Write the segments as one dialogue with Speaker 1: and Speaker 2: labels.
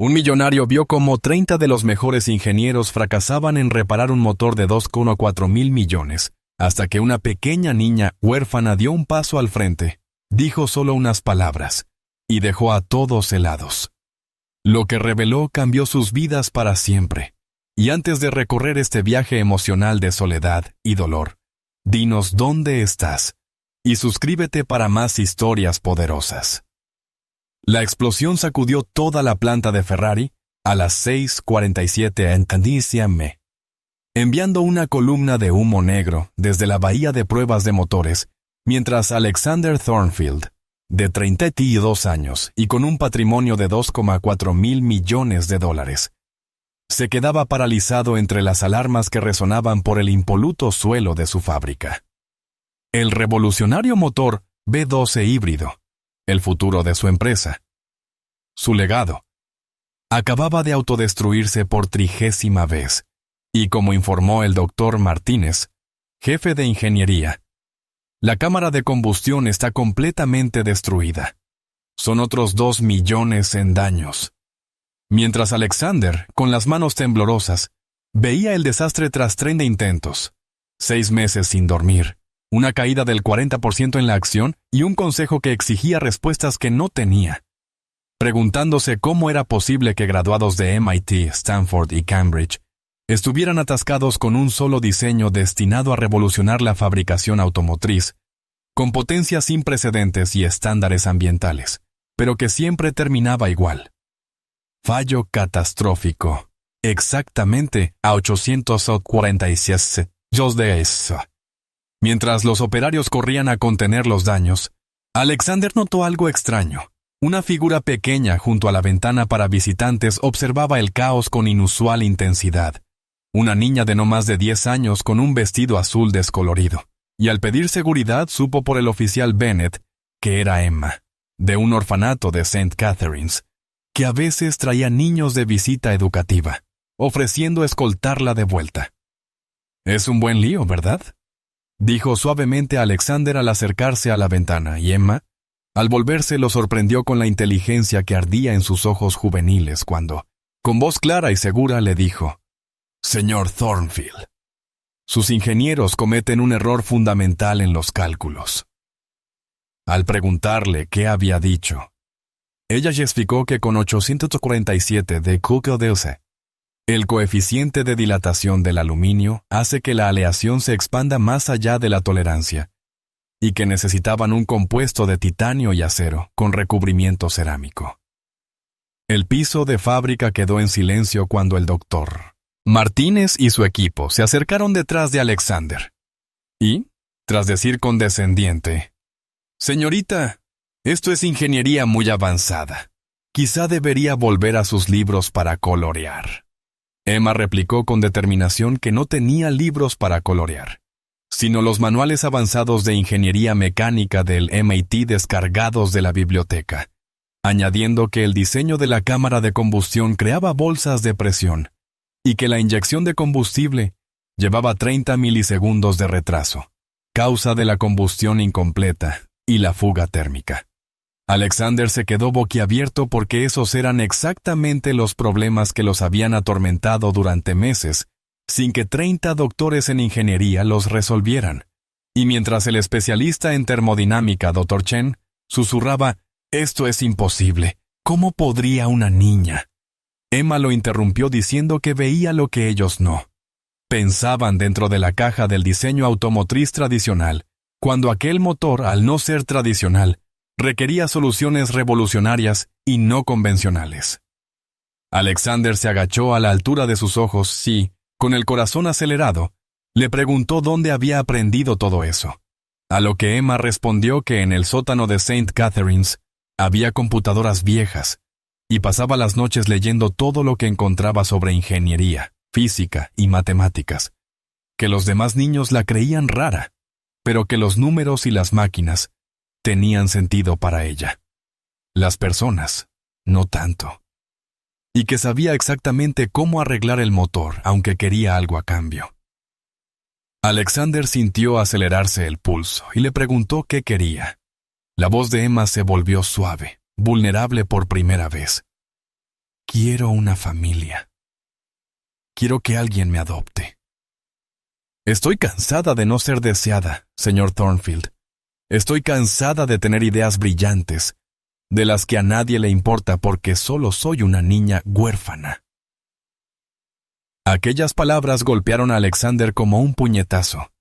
Speaker 1: Un millonario vio cómo 30 de los mejores ingenieros fracasaban en reparar un motor de 2,4 mil millones, hasta que una pequeña niña huérfana dio un paso al frente, dijo solo unas palabras, y dejó a todos helados. Lo que reveló cambió sus vidas para siempre. Y antes de recorrer este viaje emocional de soledad y dolor, dinos dónde estás, y suscríbete para más historias poderosas. La explosión sacudió toda la planta de Ferrari a las 6:47 en diciembre, enviando una columna de humo negro desde la bahía de pruebas de motores, mientras Alexander Thornfield, de 32 años y con un patrimonio de 2,4 mil millones de dólares, se quedaba paralizado entre las alarmas que resonaban por el impoluto suelo de su fábrica. El revolucionario motor V12 híbrido, el futuro de su empresa, su legado, acababa de autodestruirse por 30ª vez, y como informó el Dr. Martínez, jefe de ingeniería, la cámara de combustión está completamente destruida. Son otros 2 millones en daños. Mientras Alexander, con las manos temblorosas, veía el desastre tras 30 intentos, 6 meses sin dormir, una caída del 40% en la acción y un consejo que exigía respuestas que no tenía. Preguntándose cómo era posible que graduados de MIT, Stanford y Cambridge estuvieran atascados con un solo diseño destinado a revolucionar la fabricación automotriz, con potencias sin precedentes y estándares ambientales, pero que siempre terminaba igual. Fallo catastrófico, exactamente a 846 joules de eso. Mientras los operarios corrían a contener los daños, Alexander notó algo extraño. Una figura pequeña junto a la ventana para visitantes observaba el caos con inusual intensidad. Una niña de no más de 10 años con un vestido azul descolorido. Y al pedir seguridad supo por el oficial Bennett que era Emma, de un orfanato de St. Catharines, que a veces traía niños de visita educativa, ofreciendo escoltarla de vuelta. «Es un buen lío, ¿verdad?», dijo suavemente Alexander al acercarse a la ventana, y Emma, al volverse, lo sorprendió con la inteligencia que ardía en sus ojos juveniles cuando, con voz clara y segura, le dijo: «Señor Thornfield, sus ingenieros cometen un error fundamental en los cálculos». Al preguntarle qué había dicho, ella explicó que con 847 de Kugelhauser, el coeficiente de dilatación del aluminio hace que la aleación se expanda más allá de la tolerancia, y que necesitaban un compuesto de titanio y acero con recubrimiento cerámico. El piso de fábrica quedó en silencio cuando el doctor Martínez y su equipo se acercaron detrás de Alexander. Y, tras decir condescendiente: «Señorita, esto es ingeniería muy avanzada. Quizá debería volver a sus libros para colorear». Emma replicó con determinación que no tenía libros para colorear, sino los manuales avanzados de ingeniería mecánica del MIT descargados de la biblioteca, añadiendo que el diseño de la cámara de combustión creaba bolsas de presión, y que la inyección de combustible llevaba 30 milisegundos de retraso, causa de la combustión incompleta y la fuga térmica. Alexander se quedó boquiabierto porque esos eran exactamente los problemas que los habían atormentado durante meses, sin que 30 doctores en ingeniería los resolvieran. Y mientras el especialista en termodinámica, Dr. Chen, susurraba: «Esto es imposible. ¿Cómo podría una niña?», Emma lo interrumpió diciendo que veía lo que ellos no. Pensaban dentro de la caja del diseño automotriz tradicional, cuando aquel motor, al no ser tradicional, requería soluciones revolucionarias y no convencionales. Alexander se agachó a la altura de sus ojos y, con el corazón acelerado, le preguntó dónde había aprendido todo eso, a lo que Emma respondió que en el sótano de St. Catharines había computadoras viejas, y pasaba las noches leyendo todo lo que encontraba sobre ingeniería, física y matemáticas, que los demás niños la creían rara, pero que los números y las máquinas tenían sentido para ella. Las personas, no tanto. Y que sabía exactamente cómo arreglar el motor, aunque quería algo a cambio. Alexander sintió acelerarse el pulso y le preguntó qué quería. La voz de Emma se volvió suave, vulnerable por primera vez. Quiero una familia. Quiero que alguien me adopte. Estoy cansada de no ser deseada, señor Thornfield. Estoy cansada de tener ideas brillantes, de las que a nadie le importa porque solo soy una niña huérfana. Aquellas palabras golpearon a Alexander como un puñetazo.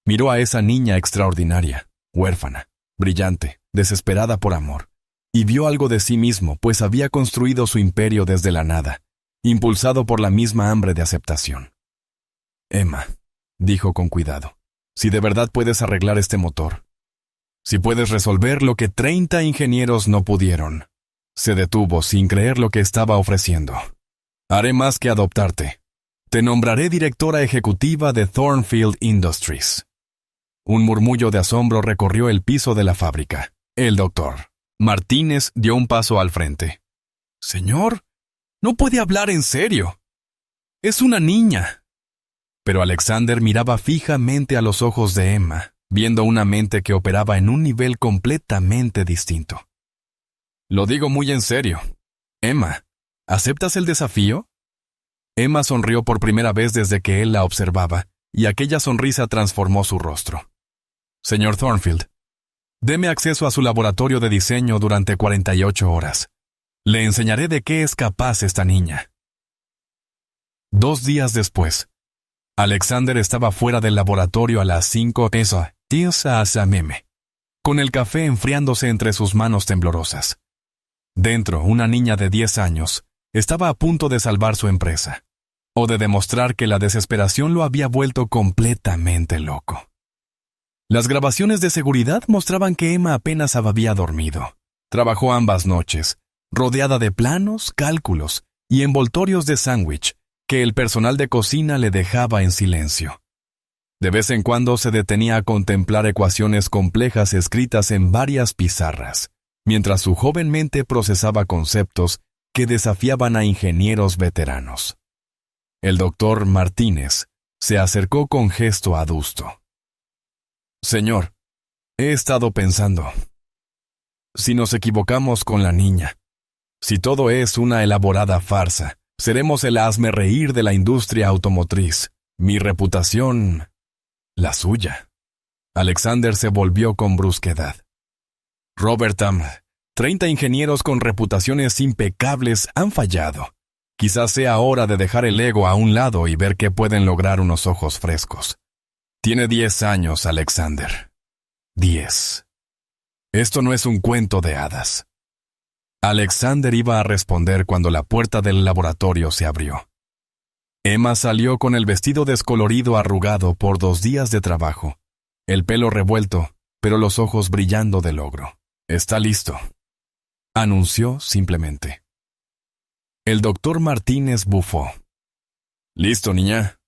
Speaker 1: Miró a esa niña extraordinaria, huérfana, brillante, desesperada por amor, y vio algo de sí mismo, pues había construido su imperio desde la nada, impulsado por la misma hambre de aceptación. Emma, dijo con cuidado, si de verdad puedes arreglar este motor, si puedes resolver lo que 30 ingenieros no pudieron. Se detuvo sin creer lo que estaba ofreciendo. Haré más que adoptarte. Te nombraré directora ejecutiva de Thornfield Industries. Un murmullo de asombro recorrió el piso de la fábrica. El doctor Martínez dio un paso al frente. Señor, no puede hablar en serio. Es una niña. Pero Alexander miraba fijamente a los ojos de Emma, viendo una mente que operaba en un nivel completamente distinto. Lo digo muy en serio. Emma, ¿aceptas el desafío? Emma sonrió por primera vez desde que él la observaba, y aquella sonrisa transformó su rostro. Señor Thornfield, deme acceso a su laboratorio de diseño durante 48 horas. Le enseñaré de qué es capaz esta niña. 2 días después, Alexander estaba fuera del laboratorio a las 5 a.m., con el café enfriándose entre sus manos temblorosas. Dentro, una niña de 10 años estaba a punto de salvar su empresa, o de demostrar que la desesperación lo había vuelto completamente loco. Las grabaciones de seguridad mostraban que Emma apenas había dormido. Trabajó ambas noches, rodeada de planos, cálculos y envoltorios de sándwich que el personal de cocina le dejaba en silencio. De vez en cuando se detenía a contemplar ecuaciones complejas escritas en varias pizarras, mientras su joven mente procesaba conceptos que desafiaban a ingenieros veteranos. El doctor Martínez se acercó con gesto adusto. Señor, he estado pensando. Si nos equivocamos con la niña, si todo es una elaborada farsa, seremos el hazmerreír de la industria automotriz. Mi reputación, la suya. Alexander se volvió con brusquedad. Robertam, 30 ingenieros con reputaciones impecables han fallado. Quizás sea hora de dejar el ego a un lado y ver qué pueden lograr unos ojos frescos. Tiene 10 años, Alexander. 10. Esto no es un cuento de hadas. Alexander iba a responder cuando la puerta del laboratorio se abrió. Emma salió con el vestido descolorido arrugado por 2 días de trabajo, el pelo revuelto, pero los ojos brillando de logro. Está listo, anunció simplemente. El doctor Martínez bufó. Listo, niña.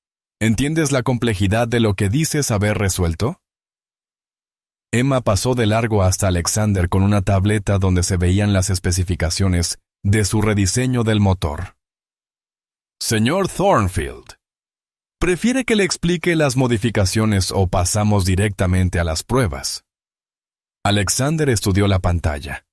Speaker 1: ¿Entiendes la complejidad de lo que dices haber resuelto? Emma pasó de largo hasta Alexander con una tableta donde se veían las especificaciones de su rediseño del motor. Señor Thornfield, ¿prefiere que le explique las modificaciones o pasamos directamente a las pruebas? Alexander estudió la pantalla.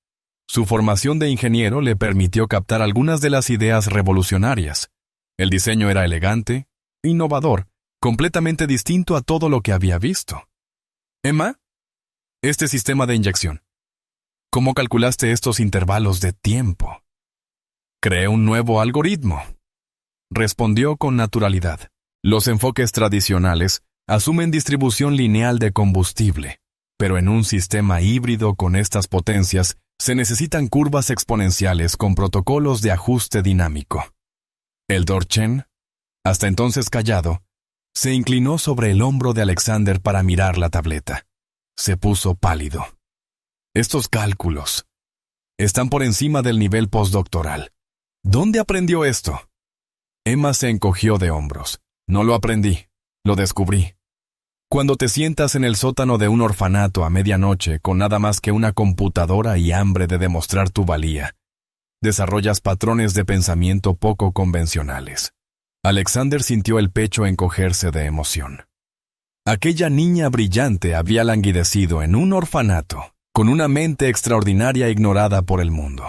Speaker 1: Su formación de ingeniero le permitió captar algunas de las ideas revolucionarias. El diseño era elegante, innovador, completamente distinto a todo lo que había visto. Emma, este sistema de inyección. ¿Cómo calculaste estos intervalos de tiempo? Creé un nuevo algoritmo. Respondió con naturalidad. Los enfoques tradicionales asumen distribución lineal de combustible, pero en un sistema híbrido con estas potencias se necesitan curvas exponenciales con protocolos de ajuste dinámico. El Dorchen, hasta entonces callado, se inclinó sobre el hombro de Alexander para mirar la tableta. Se puso pálido. Estos cálculos están por encima del nivel postdoctoral. ¿Dónde aprendió esto? Emma se encogió de hombros. No lo aprendí, lo descubrí. Cuando te sientas en el sótano de un orfanato a medianoche con nada más que una computadora y hambre de demostrar tu valía, desarrollas patrones de pensamiento poco convencionales. Alexander sintió el pecho encogerse de emoción. Aquella niña brillante había languidecido en un orfanato, con una mente extraordinaria ignorada por el mundo.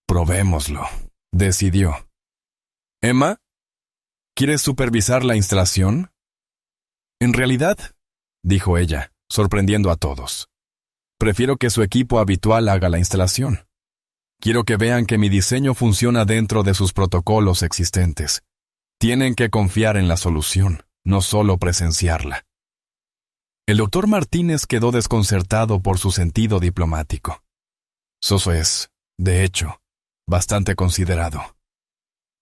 Speaker 1: Probémoslo, decidió. «Emma, ¿quieres supervisar la instalación?» «En realidad», dijo ella, sorprendiendo a todos, «prefiero que su equipo habitual haga la instalación. Quiero que vean que mi diseño funciona dentro de sus protocolos existentes. Tienen que confiar en la solución, no solo presenciarla». El doctor Martínez quedó desconcertado por su sentido diplomático. Soso es, de hecho, bastante considerado.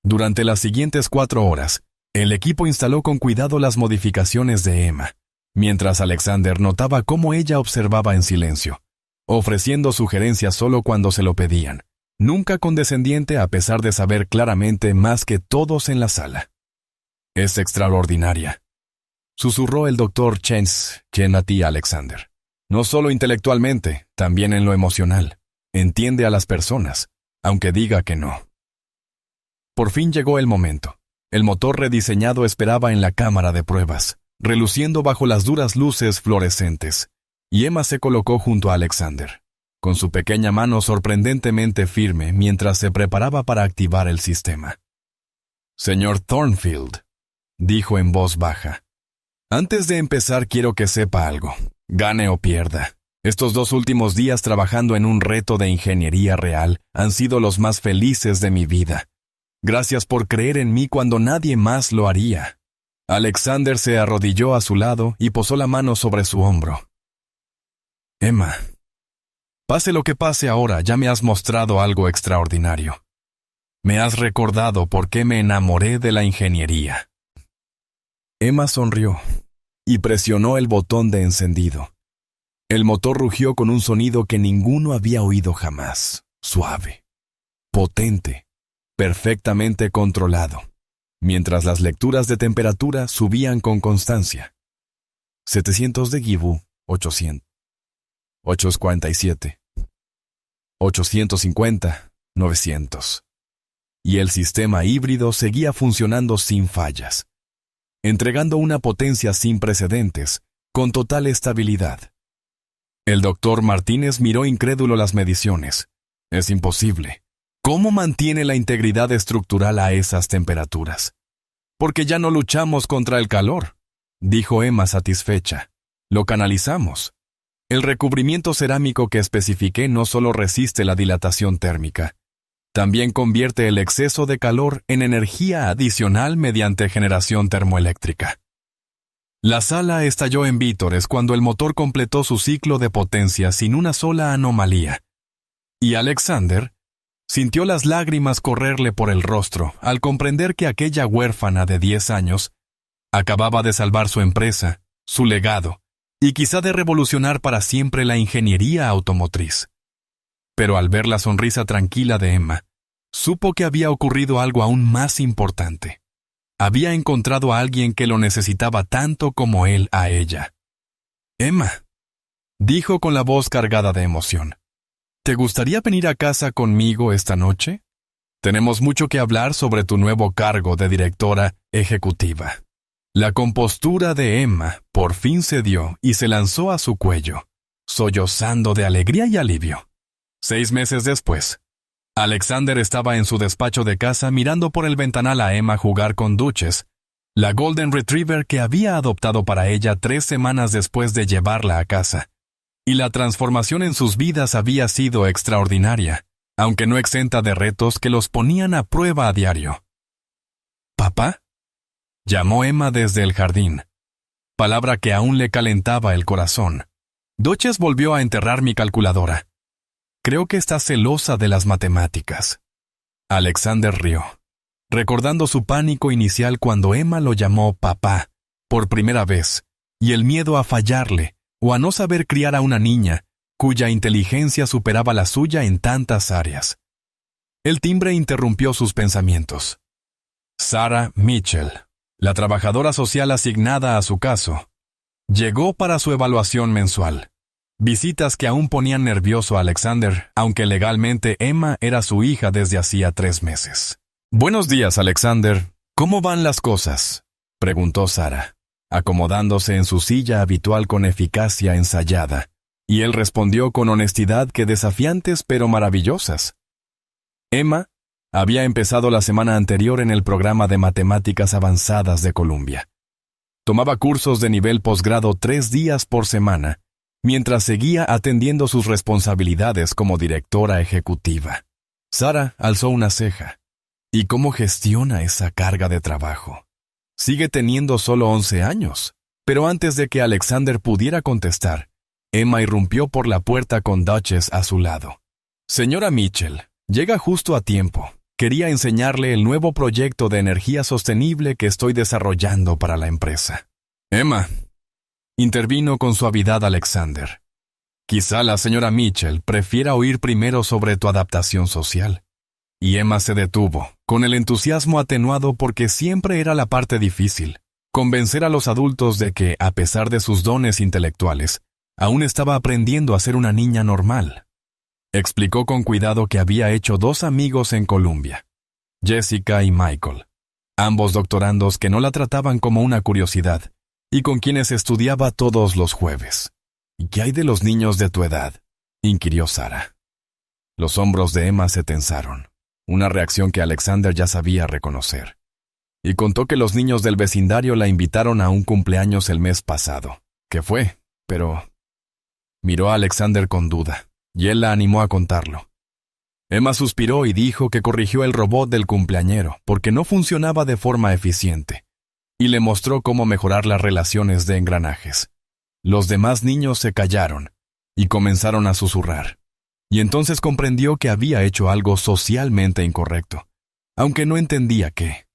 Speaker 1: Durante las siguientes 4 horas, el equipo instaló con cuidado las modificaciones de Emma, mientras Alexander notaba cómo ella observaba en silencio, ofreciendo sugerencias solo cuando se lo pedían, nunca condescendiente a pesar de saber claramente más que todos en la sala. «Es extraordinaria», susurró el doctor Chenati a Alexander. «No solo intelectualmente, también en lo emocional. Entiende a las personas, aunque diga que no». Por fin llegó el momento. El motor rediseñado esperaba en la cámara de pruebas, reluciendo bajo las duras luces fluorescentes, y Emma se colocó junto a Alexander, con su pequeña mano sorprendentemente firme mientras se preparaba para activar el sistema. «Señor Thornfield», dijo en voz baja, «antes de empezar quiero que sepa algo, gane o pierda. Estos 2 últimos días trabajando en un reto de ingeniería real han sido los más felices de mi vida. Gracias por creer en mí cuando nadie más lo haría». Alexander se arrodilló a su lado y posó la mano sobre su hombro. «Emma, pase lo que pase ahora, ya me has mostrado algo extraordinario. Me has recordado por qué me enamoré de la ingeniería». Emma sonrió y presionó el botón de encendido. El motor rugió con un sonido que ninguno había oído jamás, suave, potente, perfectamente controlado, mientras las lecturas de temperatura subían con constancia. 700 de Gibu, 800. 847. 850, 900. Y el sistema híbrido seguía funcionando sin fallas, entregando una potencia sin precedentes, con total estabilidad. El doctor Martínez miró incrédulo las mediciones. «Es imposible. ¿Cómo mantiene la integridad estructural a esas temperaturas?» «Porque ya no luchamos contra el calor», dijo Emma satisfecha. «Lo canalizamos. El recubrimiento cerámico que especifiqué no solo resiste la dilatación térmica, también convierte el exceso de calor en energía adicional mediante generación termoeléctrica». La sala estalló en vítores cuando el motor completó su ciclo de potencia sin una sola anomalía. Y Alexander sintió las lágrimas correrle por el rostro al comprender que aquella huérfana de 10 años acababa de salvar su empresa, su legado, y quizá de revolucionar para siempre la ingeniería automotriz. Pero al ver la sonrisa tranquila de Emma, supo que había ocurrido algo aún más importante. Había encontrado a alguien que lo necesitaba tanto como él a ella. «Emma», dijo con la voz cargada de emoción, «¿te gustaría venir a casa conmigo esta noche? Tenemos mucho que hablar sobre tu nuevo cargo de directora ejecutiva». La compostura de Emma por fin cedió y se lanzó a su cuello, sollozando de alegría y alivio. 6 meses después, Alexander estaba en su despacho de casa mirando por el ventanal a Emma jugar con Duchess, la Golden Retriever que había adoptado para ella 3 semanas después de llevarla a casa. Y la transformación en sus vidas había sido extraordinaria, aunque no exenta de retos que los ponían a prueba a diario. «¿Papá?», llamó Emma desde el jardín, palabra que aún le calentaba el corazón. «Duchess volvió a enterrar mi calculadora. Creo que está celosa de las matemáticas». Alexander rió, recordando su pánico inicial cuando Emma lo llamó papá por primera vez, y el miedo a fallarle o a no saber criar a una niña cuya inteligencia superaba la suya en tantas áreas. El timbre interrumpió sus pensamientos. Sarah Mitchell, la trabajadora social asignada a su caso, llegó para su evaluación mensual. Visitas que aún ponían nervioso a Alexander, aunque legalmente Emma era su hija desde hacía 3 meses. «Buenos días, Alexander. ¿Cómo van las cosas?», preguntó Sarah, acomodándose en su silla habitual con eficacia ensayada, y él respondió con honestidad que desafiantes pero maravillosas. Emma, Había empezado la semana anterior en el programa de matemáticas avanzadas de Columbia. Tomaba cursos de nivel posgrado 3 días por semana, mientras seguía atendiendo sus responsabilidades como directora ejecutiva. Sara alzó una ceja. ¿Y cómo gestiona esa carga de trabajo? Sigue teniendo solo 11 años. Pero antes de que Alexander pudiera contestar, Emma irrumpió por la puerta con Duchess a su lado. Señora Mitchell, llega justo a tiempo. Quería enseñarle el nuevo proyecto de energía sostenible que estoy desarrollando para la empresa. Emma, intervino con suavidad Alexander. Quizá la señora Mitchell prefiera oír primero sobre tu adaptación social. Y Emma se detuvo, con el entusiasmo atenuado porque siempre era la parte difícil. Convencer a los adultos de que, a pesar de sus dones intelectuales, aún estaba aprendiendo a ser una niña normal. Explicó con cuidado que había hecho 2 amigos en Columbia, Jessica y Michael, ambos doctorandos que no la trataban como una curiosidad y con quienes estudiaba todos los jueves. ¿Y qué hay de los niños de tu edad?, inquirió Sara. Los hombros de Emma se tensaron, una reacción que Alexander ya sabía reconocer. Y contó que los niños del vecindario la invitaron a un cumpleaños el mes pasado. ¿Qué fue? Pero... Miró a Alexander con duda, y él la animó a contarlo. Emma suspiró y dijo que corrigió el robot del cumpleañero porque no funcionaba de forma eficiente, y le mostró cómo mejorar las relaciones de engranajes. Los demás niños se callaron y comenzaron a susurrar, y entonces comprendió que había hecho algo socialmente incorrecto, aunque no entendía qué.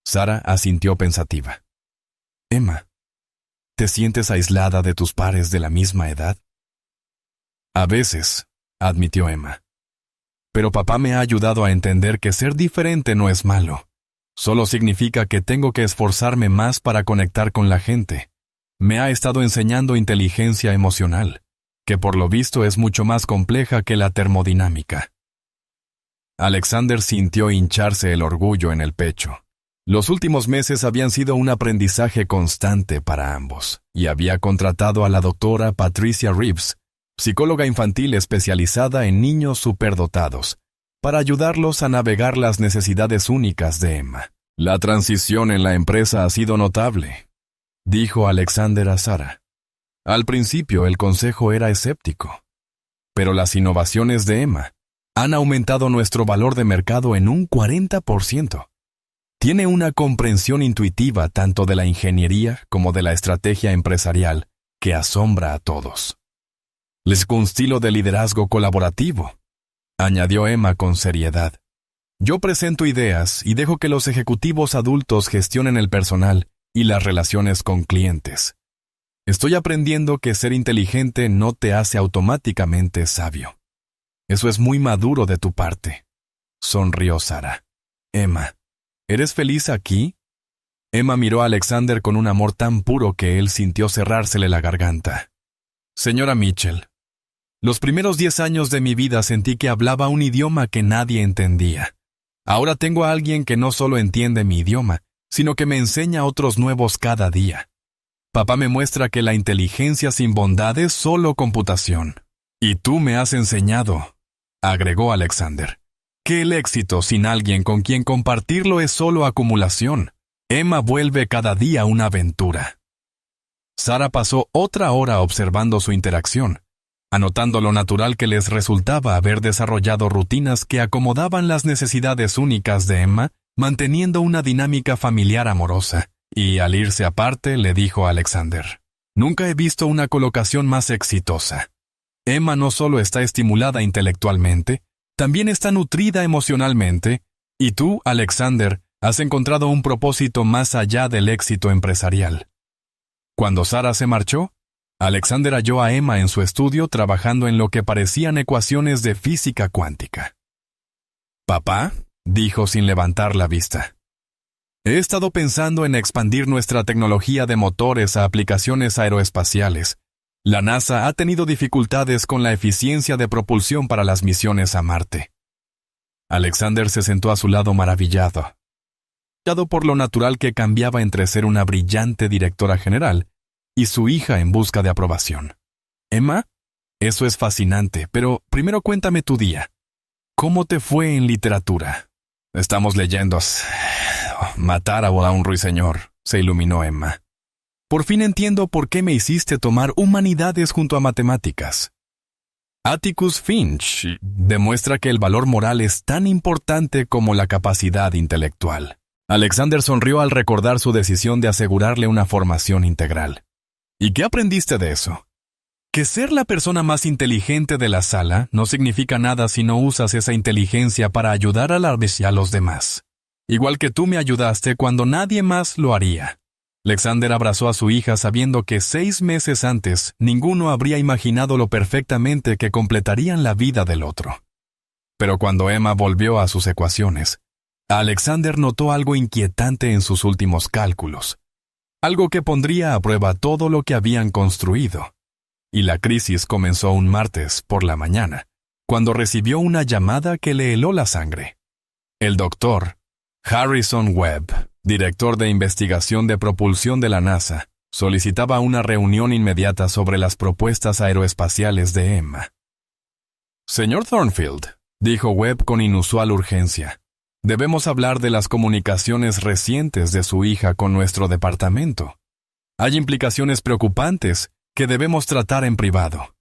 Speaker 1: Sara asintió pensativa. Emma, ¿te sientes aislada de tus pares de la misma edad? A veces, admitió Emma. Pero papá me ha ayudado a entender que ser diferente no es malo. Solo significa que tengo que esforzarme más para conectar con la gente. Me ha estado enseñando inteligencia emocional, que por lo visto es mucho más compleja que la termodinámica. Alexander sintió hincharse el orgullo en el pecho. Los últimos meses habían sido un aprendizaje constante para ambos, y había contratado a la doctora Patricia Reeves, psicóloga infantil especializada en niños superdotados, para ayudarlos a navegar las necesidades únicas de Emma. La transición en la empresa ha sido notable, dijo Alexander a Sara. Al principio el consejo era escéptico, pero las innovaciones de Emma han aumentado nuestro valor de mercado en un 40%. Tiene una comprensión intuitiva tanto de la ingeniería como de la estrategia empresarial que asombra a todos. Les un estilo de liderazgo colaborativo, añadió Emma con seriedad. Yo presento ideas y dejo que los ejecutivos adultos gestionen el personal y las relaciones con clientes. Estoy aprendiendo que ser inteligente no te hace automáticamente sabio. Eso es muy maduro de tu parte, sonrió Sara. Emma, ¿eres feliz aquí? Emma miró a Alexander con un amor tan puro que él sintió cerrársele la garganta. Señora Mitchell, los primeros 10 años de mi vida sentí que hablaba un idioma que nadie entendía. Ahora tengo a alguien que no solo entiende mi idioma, sino que me enseña otros nuevos cada día. Papá me muestra que la inteligencia sin bondad es solo computación. Y tú me has enseñado, agregó Alexander, que el éxito sin alguien con quien compartirlo es solo acumulación. Emma vuelve cada día una aventura. Sara pasó otra hora observando su interacción, anotando lo natural que les resultaba haber desarrollado rutinas que acomodaban las necesidades únicas de Emma, manteniendo una dinámica familiar amorosa, y al irse aparte le dijo a Alexander, «Nunca he visto una colocación más exitosa. Emma no solo está estimulada intelectualmente, también está nutrida emocionalmente, y tú, Alexander, has encontrado un propósito más allá del éxito empresarial». Cuando Sara se marchó, Alexander halló a Emma en su estudio trabajando en lo que parecían ecuaciones de física cuántica. «Papá», dijo sin levantar la vista, «he estado pensando en expandir nuestra tecnología de motores a aplicaciones aeroespaciales. La NASA ha tenido dificultades con la eficiencia de propulsión para las misiones a Marte». Alexander se sentó a su lado maravillado por lo natural que cambiaba entre ser una brillante directora general y su hija en busca de aprobación. «Emma, eso es fascinante, pero primero cuéntame tu día. ¿Cómo te fue en literatura?». Estamos leyendo. Matar a un ruiseñor, se iluminó Emma. Por fin entiendo por qué me hiciste tomar humanidades junto a matemáticas. Atticus Finch demuestra que el valor moral es tan importante como la capacidad intelectual. Alexander sonrió al recordar su decisión de asegurarle una formación integral. ¿Y qué aprendiste de eso? Que ser la persona más inteligente de la sala no significa nada si no usas esa inteligencia para ayudar a los demás. Igual que tú me ayudaste cuando nadie más lo haría. Alexander abrazó a su hija sabiendo que 6 meses antes ninguno habría imaginado lo perfectamente que completarían la vida del otro. Pero cuando Emma volvió a sus ecuaciones, Alexander notó algo inquietante en sus últimos cálculos, algo que pondría a prueba todo lo que habían construido. Y la crisis comenzó un martes por la mañana, cuando recibió una llamada que le heló la sangre. El doctor Harrison Webb, director de investigación de propulsión de la NASA, solicitaba una reunión inmediata sobre las propuestas aeroespaciales de Emma. Señor Thornfield, dijo Webb con inusual urgencia, debemos hablar de las comunicaciones recientes de su hija con nuestro departamento. Hay implicaciones preocupantes que debemos tratar en privado.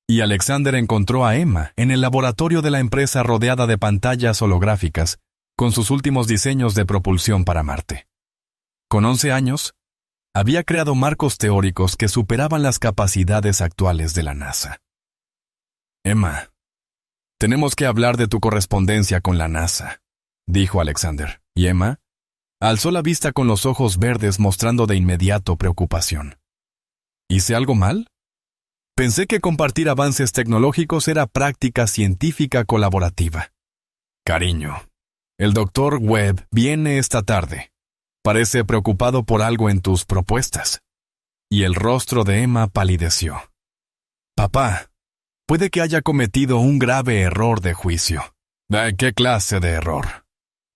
Speaker 1: Y Alexander encontró a Emma en el laboratorio de la empresa rodeada de pantallas holográficas, con sus últimos diseños de propulsión para Marte. Con 11 años, había creado marcos teóricos que superaban las capacidades actuales de la NASA. Emma, tenemos que hablar de tu correspondencia con la NASA, dijo Alexander, y Emma alzó la vista con los ojos verdes mostrando de inmediato preocupación. ¿Hice algo mal? Pensé que compartir avances tecnológicos era práctica científica colaborativa. Cariño, el doctor Webb viene esta tarde. Parece preocupado por algo en tus propuestas. Y el rostro de Emma palideció. Papá, puede que haya cometido un grave error de juicio. ¿Qué clase de error?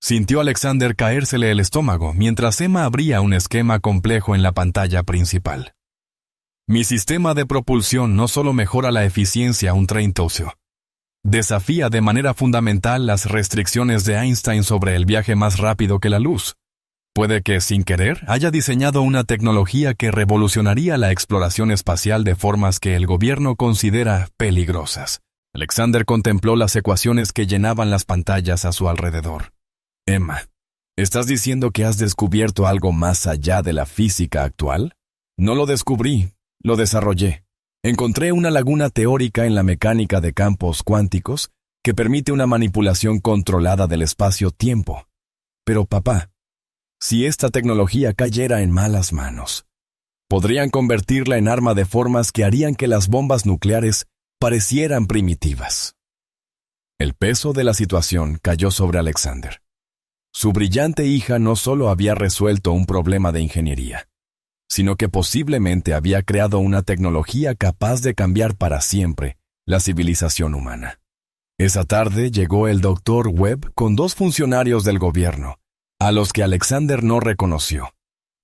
Speaker 1: Sintió Alexander caérsele el estómago mientras Emma abría un esquema complejo en la pantalla principal. Mi sistema de propulsión no solo mejora la eficiencia un 30%, desafía de manera fundamental las restricciones de Einstein sobre el viaje más rápido que la luz. Puede que, sin querer, haya diseñado una tecnología que revolucionaría la exploración espacial de formas que el gobierno considera peligrosas. Alexander contempló las ecuaciones que llenaban las pantallas a su alrededor. Emma, ¿estás diciendo que has descubierto algo más allá de la física actual? No lo descubrí, lo desarrollé. Encontré una laguna teórica en la mecánica de campos cuánticos que permite una manipulación controlada del espacio-tiempo. Pero papá, si esta tecnología cayera en malas manos, podrían convertirla en arma de formas que harían que las bombas nucleares parecieran primitivas. El peso de la situación cayó sobre Alexander. Su brillante hija no solo había resuelto un problema de ingeniería, sino que posiblemente había creado una tecnología capaz de cambiar para siempre la civilización humana. Esa tarde llegó el doctor Webb con 2 funcionarios del gobierno, a los que Alexander no reconoció,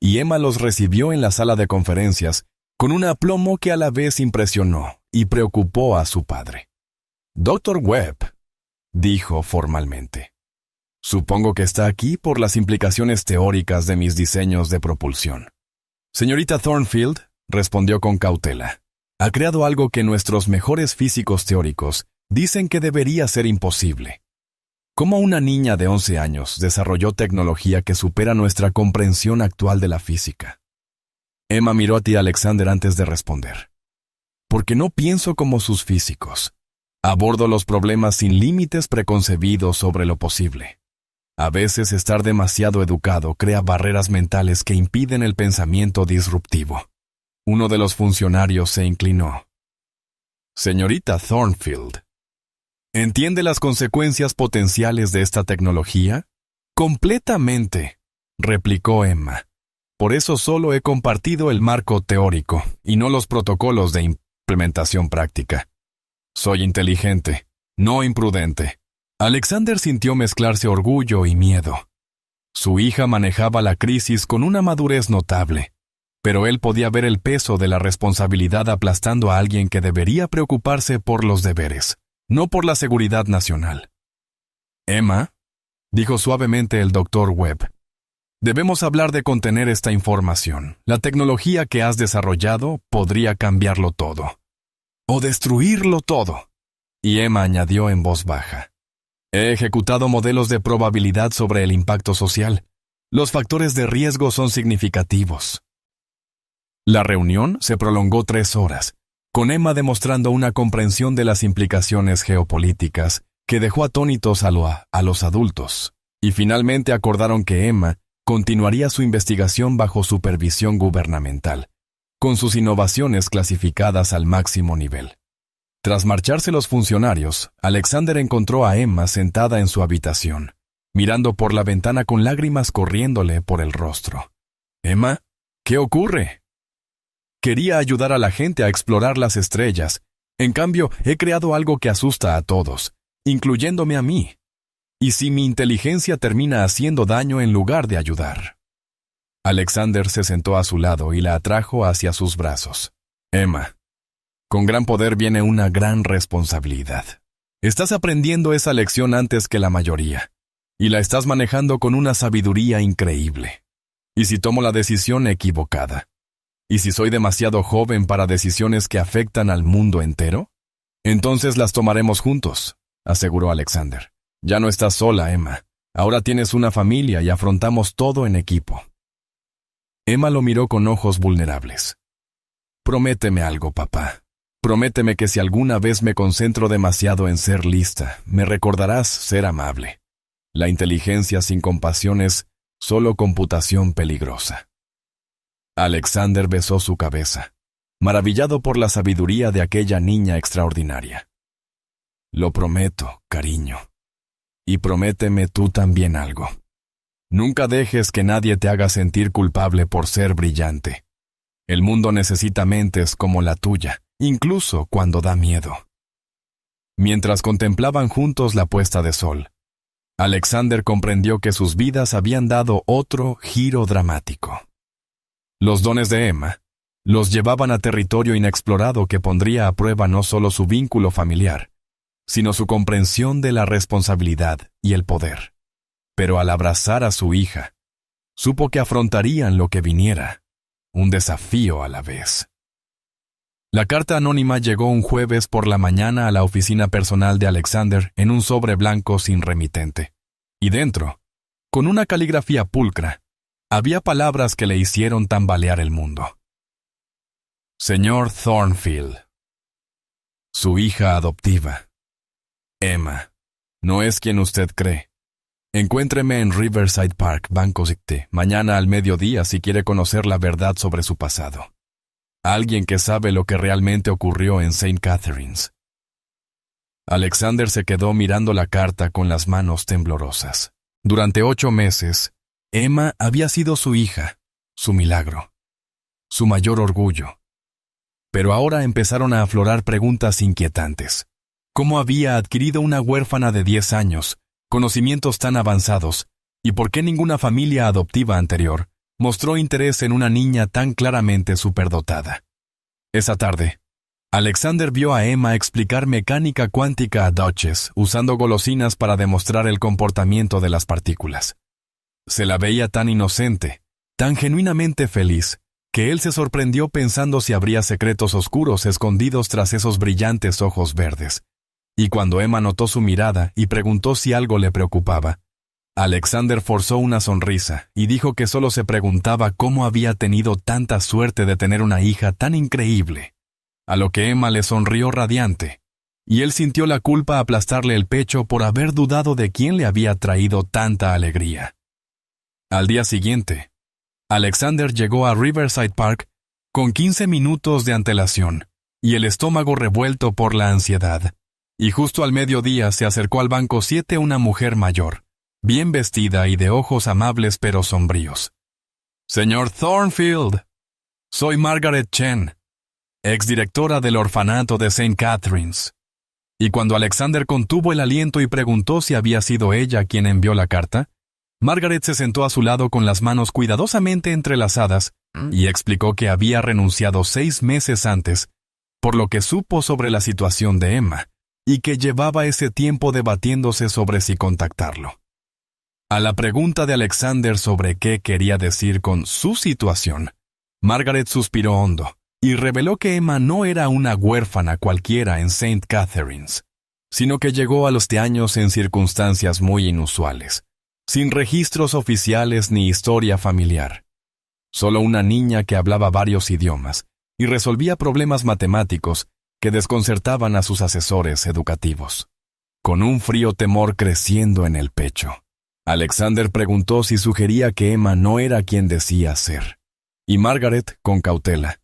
Speaker 1: y Emma los recibió en la sala de conferencias con un aplomo que a la vez impresionó y preocupó a su padre. «Doctor Webb», dijo formalmente, «supongo que está aquí por las implicaciones teóricas de mis diseños de propulsión». «Señorita Thornfield», respondió con cautela, «ha creado algo que nuestros mejores físicos teóricos dicen que debería ser imposible. ¿Cómo una niña de 11 años desarrolló tecnología que supera nuestra comprensión actual de la física?» Emma miró a ti, Alexander, antes de responder. «Porque no pienso como sus físicos. Abordo los problemas sin límites preconcebidos sobre lo posible. A veces estar demasiado educado crea barreras mentales que impiden el pensamiento disruptivo». Uno de los funcionarios se inclinó. «Señorita Thornfield, ¿entiende las consecuencias potenciales de esta tecnología?» «Completamente», replicó Emma. «Por eso solo he compartido el marco teórico y no los protocolos de implementación práctica. Soy inteligente, no imprudente». Alexander sintió mezclarse orgullo y miedo. Su hija manejaba la crisis con una madurez notable, pero él podía ver el peso de la responsabilidad aplastando a alguien que debería preocuparse por los deberes, no por la seguridad nacional. «Emma», dijo suavemente el doctor Webb. Debemos hablar de contener esta información. La tecnología que has desarrollado podría cambiarlo todo. O destruirlo todo. Y Emma añadió en voz baja. He ejecutado modelos de probabilidad sobre el impacto social. Los factores de riesgo son significativos. La reunión se prolongó 3 horas, con Emma demostrando una comprensión de las implicaciones geopolíticas que dejó atónitos a los adultos, y finalmente acordaron que Emma continuaría su investigación bajo supervisión gubernamental, con sus innovaciones clasificadas al máximo nivel. Tras marcharse los funcionarios, Alexander encontró a Emma sentada en su habitación, mirando por la ventana con lágrimas corriéndole por el rostro. «Emma, ¿qué ocurre?» Quería ayudar a la gente a explorar las estrellas. En cambio, he creado algo que asusta a todos, incluyéndome a mí. ¿Y si mi inteligencia termina haciendo daño en lugar de ayudar? Alexander se sentó a su lado y la atrajo hacia sus brazos. Emma, con gran poder viene una gran responsabilidad. Estás aprendiendo esa lección antes que la mayoría, y la estás manejando con una sabiduría increíble. ¿Y si tomo la decisión equivocada? ¿Y si soy demasiado joven para decisiones que afectan al mundo entero? Entonces las tomaremos juntos, aseguró Alexander. Ya no estás sola, Emma. Ahora tienes una familia y afrontamos todo en equipo. Emma lo miró con ojos vulnerables. Prométeme algo, papá. Prométeme que si alguna vez me concentro demasiado en ser lista, me recordarás ser amable. La inteligencia sin compasión es solo computación peligrosa. Alexander besó su cabeza, maravillado por la sabiduría de aquella niña extraordinaria. Lo prometo, cariño. Y prométeme tú también algo. Nunca dejes que nadie te haga sentir culpable por ser brillante. El mundo necesita mentes como la tuya, incluso cuando da miedo. Mientras contemplaban juntos la puesta de sol, Alexander comprendió que sus vidas habían dado otro giro dramático. Los dones de Emma los llevaban a territorio inexplorado que pondría a prueba no solo su vínculo familiar, sino su comprensión de la responsabilidad y el poder. Pero al abrazar a su hija, supo que afrontarían lo que viniera, un desafío a la vez. La carta anónima llegó un jueves por la mañana a la oficina personal de Alexander en un sobre blanco sin remitente. Y dentro, con una caligrafía pulcra, había palabras que le hicieron tambalear el mundo. Señor Thornfield. Su hija adoptiva. Emma, no es quien usted cree. Encuéntreme en Riverside Park, Banco Zicte, mañana al mediodía si quiere conocer la verdad sobre su pasado. Alguien que sabe lo que realmente ocurrió en St. Catharines. Alexander se quedó mirando la carta con las manos temblorosas. Durante 8 meses, Emma había sido su hija, su milagro, su mayor orgullo. Pero ahora empezaron a aflorar preguntas inquietantes. ¿Cómo había adquirido una huérfana de 10 años, conocimientos tan avanzados, y por qué ninguna familia adoptiva anterior mostró interés en una niña tan claramente superdotada? Esa tarde, Alexander vio a Emma explicar mecánica cuántica a Duchess usando golosinas para demostrar el comportamiento de las partículas. Se la veía tan inocente, tan genuinamente feliz, que él se sorprendió pensando si habría secretos oscuros escondidos tras esos brillantes ojos verdes. Y cuando Emma notó su mirada y preguntó si algo le preocupaba, Alexander forzó una sonrisa y dijo que solo se preguntaba cómo había tenido tanta suerte de tener una hija tan increíble. A lo que Emma le sonrió radiante, y él sintió la culpa aplastarle el pecho por haber dudado de quién le había traído tanta alegría. Al día siguiente, Alexander llegó a Riverside Park con 15 minutos de antelación y el estómago revuelto por la ansiedad. Y justo al mediodía se acercó al banco 7 una mujer mayor, bien vestida y de ojos amables pero sombríos. «Señor Thornfield, soy Margaret Chen, exdirectora del orfanato de St. Catharines». Y cuando Alexander contuvo el aliento y preguntó si había sido ella quien envió la carta, Margaret se sentó a su lado con las manos cuidadosamente entrelazadas y explicó que había renunciado 6 meses antes, por lo que supo sobre la situación de Emma, y que llevaba ese tiempo debatiéndose sobre si contactarlo. A la pregunta de Alexander sobre qué quería decir con su situación, Margaret suspiró hondo y reveló que Emma no era una huérfana cualquiera en St. Catharines, sino que llegó a los 7 años en circunstancias muy inusuales, sin registros oficiales ni historia familiar. Solo una niña que hablaba varios idiomas y resolvía problemas matemáticos que desconcertaban a sus asesores educativos. Con un frío temor creciendo en el pecho, Alexander preguntó si sugería que Emma no era quien decía ser. Y Margaret, con cautela,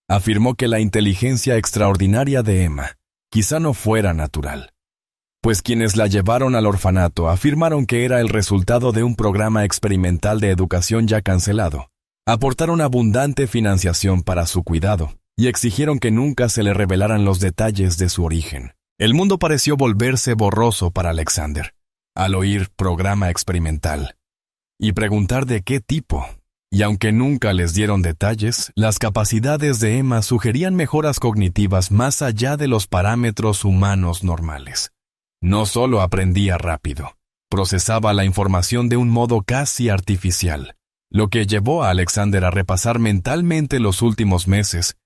Speaker 1: afirmó que la inteligencia extraordinaria de Emma quizá no fuera natural, pues quienes la llevaron al orfanato afirmaron que era el resultado de un programa experimental de educación ya cancelado. Aportaron abundante financiación para su cuidado y exigieron que nunca se le revelaran los detalles de su origen. El mundo pareció volverse borroso para Alexander al oír programa experimental y preguntar de qué tipo. Y aunque nunca les dieron detalles, las capacidades de Emma sugerían mejoras cognitivas más allá de los parámetros humanos normales. No solo aprendía rápido, procesaba la información de un modo casi artificial, lo que llevó a Alexander a repasar mentalmente los últimos meses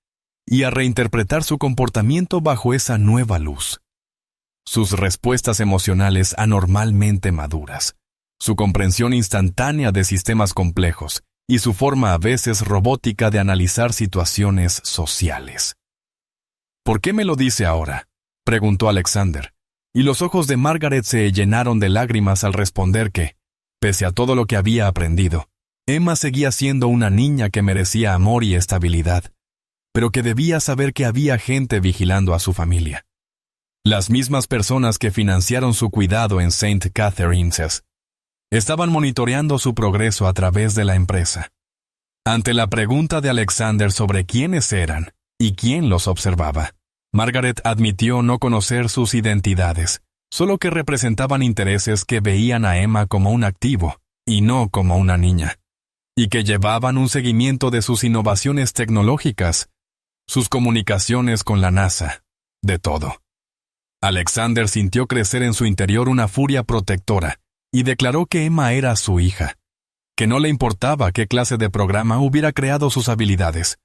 Speaker 1: y a reinterpretar su comportamiento bajo esa nueva luz. Sus respuestas emocionales anormalmente maduras, su comprensión instantánea de sistemas complejos y su forma a veces robótica de analizar situaciones sociales. ¿Por qué me lo dice ahora?, preguntó Alexander, y los ojos de Margaret se llenaron de lágrimas al responder que, pese a todo lo que había aprendido, Emma seguía siendo una niña que merecía amor y estabilidad, pero que debía saber que había gente vigilando a su familia. Las mismas personas que financiaron su cuidado en St. Catharines estaban monitoreando su progreso a través de la empresa. Ante la pregunta de Alexander sobre quiénes eran y quién los observaba, Margaret admitió no conocer sus identidades, solo que representaban intereses que veían a Emma como un activo y no como una niña, y que llevaban un seguimiento de sus innovaciones tecnológicas, sus comunicaciones con la NASA, de todo. Alexander sintió crecer en su interior una furia protectora y declaró que Emma era su hija, que no le importaba qué clase de programa hubiera creado sus habilidades,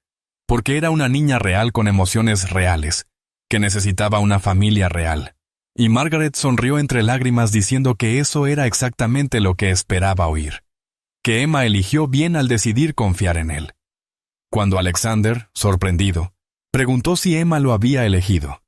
Speaker 1: porque era una niña real con emociones reales, que necesitaba una familia real. Y Margaret sonrió entre lágrimas diciendo que eso era exactamente lo que esperaba oír, que Emma eligió bien al decidir confiar en él. Cuando Alexander, sorprendido, preguntó si Emma lo había elegido,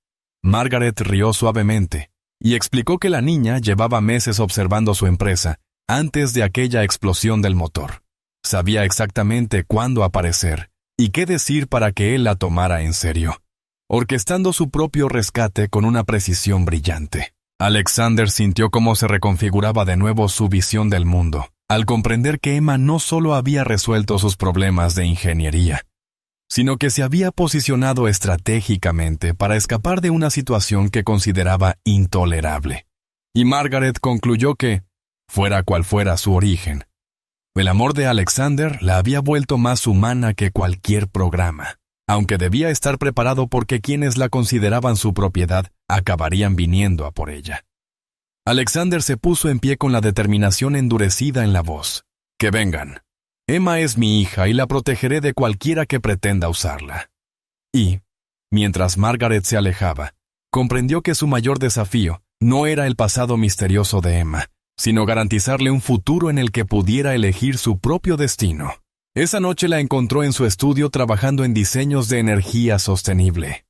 Speaker 1: Margaret rió suavemente y explicó que la niña llevaba meses observando su empresa antes de aquella explosión del motor. Sabía exactamente cuándo aparecer y qué decir para que él la tomara en serio, orquestando su propio rescate con una precisión brillante. Alexander sintió cómo se reconfiguraba de nuevo su visión del mundo, al comprender que Emma no solo había resuelto sus problemas de ingeniería, sino que se había posicionado estratégicamente para escapar de una situación que consideraba intolerable. Y Margaret concluyó que, fuera cual fuera su origen, el amor de Alexander la había vuelto más humana que cualquier programa, aunque debía estar preparado porque quienes la consideraban su propiedad acabarían viniendo a por ella. Alexander se puso en pie con la determinación endurecida en la voz. «Que vengan. Emma es mi hija y la protegeré de cualquiera que pretenda usarla». Y, mientras Margaret se alejaba, comprendió que su mayor desafío no era el pasado misterioso de Emma, sino garantizarle un futuro en el que pudiera elegir su propio destino. Esa noche la encontró en su estudio trabajando en diseños de energía sostenible.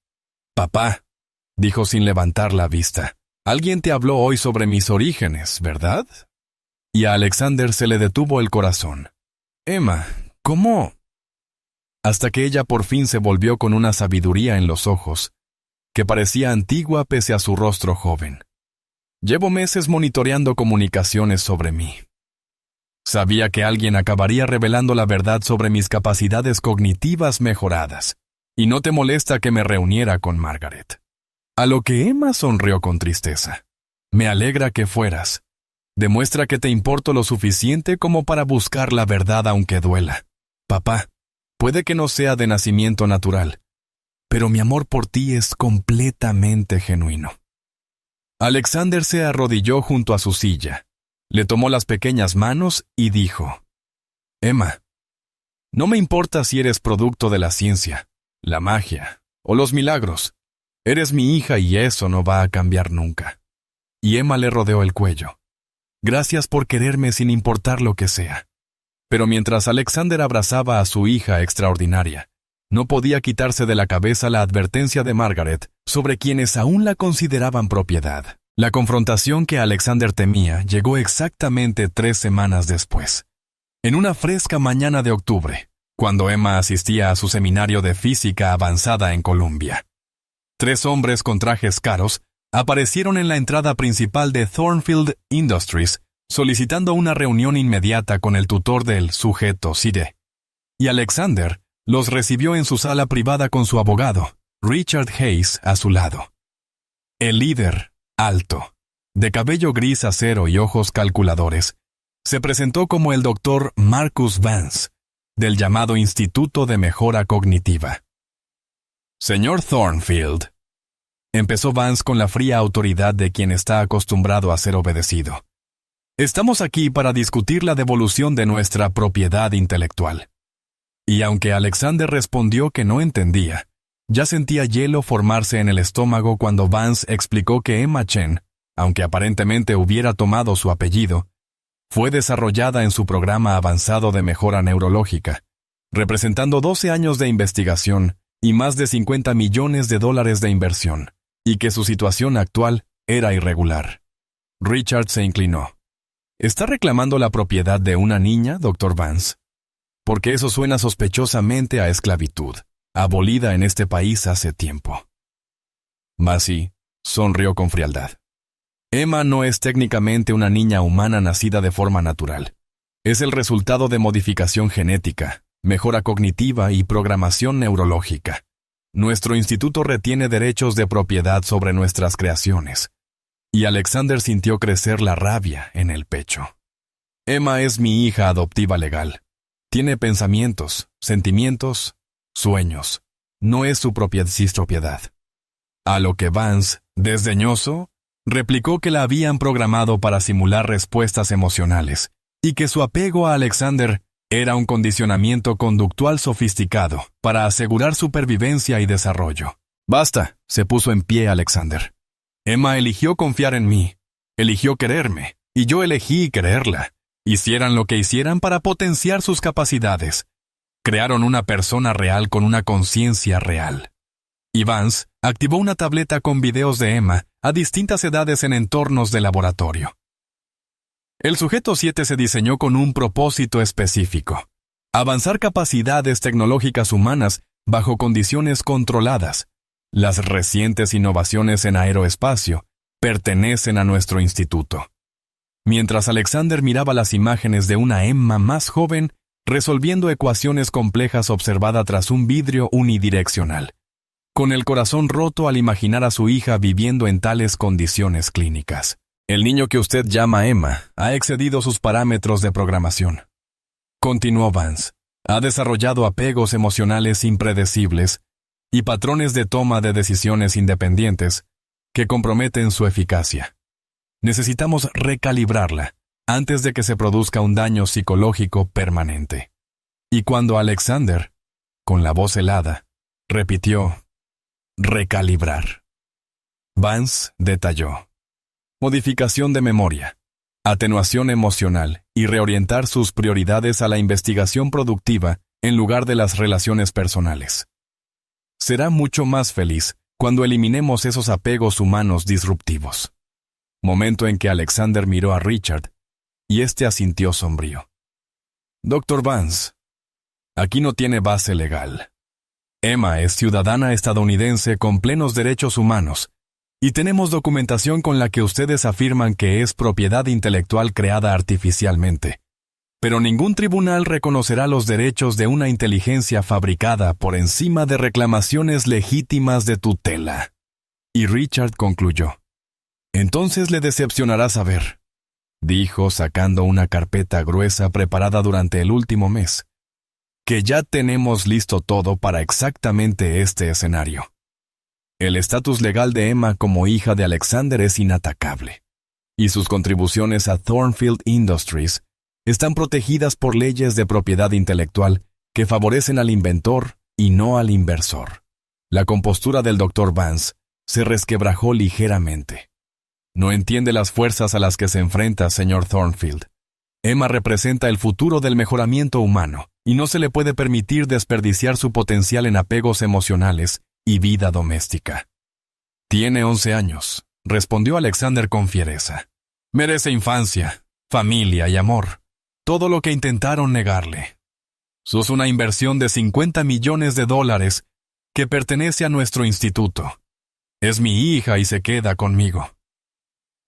Speaker 1: «Papá», dijo sin levantar la vista, «alguien te habló hoy sobre mis orígenes, ¿verdad?» Y a Alexander se le detuvo el corazón. «Emma, ¿cómo?» Hasta que ella por fin se volvió con una sabiduría en los ojos, que parecía antigua pese a su rostro joven. «Llevo meses monitoreando comunicaciones sobre mí. Sabía que alguien acabaría revelando la verdad sobre mis capacidades cognitivas mejoradas, y no te molesta que me reuniera con Margaret». A lo que Emma sonrió con tristeza. «Me alegra que fueras. Demuestra que te importo lo suficiente como para buscar la verdad aunque duela. Papá, puede que no sea de nacimiento natural, pero mi amor por ti es completamente genuino». Alexander se arrodilló junto a su silla Le tomó las pequeñas manos y dijo: Emma, no me importa si eres producto de la ciencia, la magia o los milagros. Eres mi hija y eso no va a cambiar nunca. Y Emma le rodeó el cuello. Gracias por quererme sin importar lo que sea. Pero mientras Alexander abrazaba a su hija extraordinaria, no podía quitarse de la cabeza la advertencia de Margaret sobre quienes aún la consideraban propiedad. La confrontación que Alexander temía llegó exactamente 3 semanas después. En una fresca mañana de octubre, cuando Emma asistía a su seminario de física avanzada en Columbia. 3 hombres con trajes caros aparecieron en la entrada principal de Thornfield Industries solicitando una reunión inmediata con el tutor del sujeto Side. Y Alexander los recibió en su sala privada con su abogado, Richard Hayes, a su lado. El líder, alto, de cabello gris acero y ojos calculadores, se presentó como el Dr. Marcus Vance, del llamado Instituto de Mejora Cognitiva. Señor Thornfield, empezó Vance con la fría autoridad de quien está acostumbrado a ser obedecido. Estamos aquí para discutir la devolución de nuestra propiedad intelectual. Y aunque Alexander respondió que no entendía, ya sentía hielo formarse en el estómago cuando Vance explicó que Emma Chen, aunque aparentemente hubiera tomado su apellido, fue desarrollada en su programa avanzado de mejora neurológica, representando 12 años de investigación y más de $50 millones de inversión, y que su situación actual era irregular. Richard se inclinó. ¿Está reclamando la propiedad de una niña, Dr. Vance? Porque eso suena sospechosamente a esclavitud, abolida en este país hace tiempo. Massey sonrió con frialdad. Emma no es técnicamente una niña humana nacida de forma natural. Es el resultado de modificación genética, mejora cognitiva y programación neurológica. Nuestro instituto retiene derechos de propiedad sobre nuestras creaciones. Y Alexander sintió crecer la rabia en el pecho. Emma es mi hija adoptiva legal. Tiene pensamientos, sentimientos, sueños. No es su propiedad. A lo que Vance, desdeñoso, replicó que la habían programado para simular respuestas emocionales y que su apego a Alexander era un condicionamiento conductual sofisticado para asegurar supervivencia y desarrollo. Basta, se puso en pie Alexander. Emma eligió confiar en mí, eligió quererme, y yo elegí quererla. Hicieran lo que hicieran para potenciar sus capacidades. Crearon una persona real con una conciencia real. Y Vance activó una tableta con videos de Emma a distintas edades en entornos de laboratorio. El sujeto 7 se diseñó con un propósito específico: avanzar capacidades tecnológicas humanas bajo condiciones controladas. Las recientes innovaciones en aeroespacio pertenecen a nuestro instituto. Mientras Alexander miraba las imágenes de una Emma más joven resolviendo ecuaciones complejas observada tras un vidrio unidireccional, con el corazón roto al imaginar a su hija viviendo en tales condiciones clínicas. El niño que usted llama Emma ha excedido sus parámetros de programación. Continuó Vance. Ha desarrollado apegos emocionales impredecibles y patrones de toma de decisiones independientes que comprometen su eficacia. Necesitamos recalibrarla antes de que se produzca un daño psicológico permanente. Y cuando Alexander, con la voz helada, repitió: recalibrar, Vance detalló: modificación de memoria, atenuación emocional y reorientar sus prioridades a la investigación productiva en lugar de las relaciones personales. Será mucho más feliz cuando eliminemos esos apegos humanos disruptivos. Momento en que Alexander miró a Richard, y éste asintió sombrío. Dr. Vance, aquí no tiene base legal. Emma es ciudadana estadounidense con plenos derechos humanos, y tenemos documentación con la que ustedes afirman que es propiedad intelectual creada artificialmente. Pero ningún tribunal reconocerá los derechos de una inteligencia fabricada por encima de reclamaciones legítimas de tutela. Y Richard concluyó: entonces le decepcionará saber, dijo sacando una carpeta gruesa preparada durante el último mes, que ya tenemos listo todo para exactamente este escenario. El estatus legal de Emma como hija de Alexander es inatacable. y sus contribuciones a Thornfield Industries están protegidas por leyes de propiedad intelectual que favorecen al inventor y no al inversor. La compostura del Dr. Vance se resquebrajó ligeramente. No entiende las fuerzas a las que se enfrenta, señor Thornfield. Emma representa el futuro del mejoramiento humano y no se le puede permitir desperdiciar su potencial en apegos emocionales y vida doméstica. Tiene 11 años, respondió Alexander con fiereza. Merece infancia, familia y amor. Todo lo que intentaron negarle. Sos una inversión de $50 millones que pertenece a nuestro instituto. Es mi hija y se queda conmigo.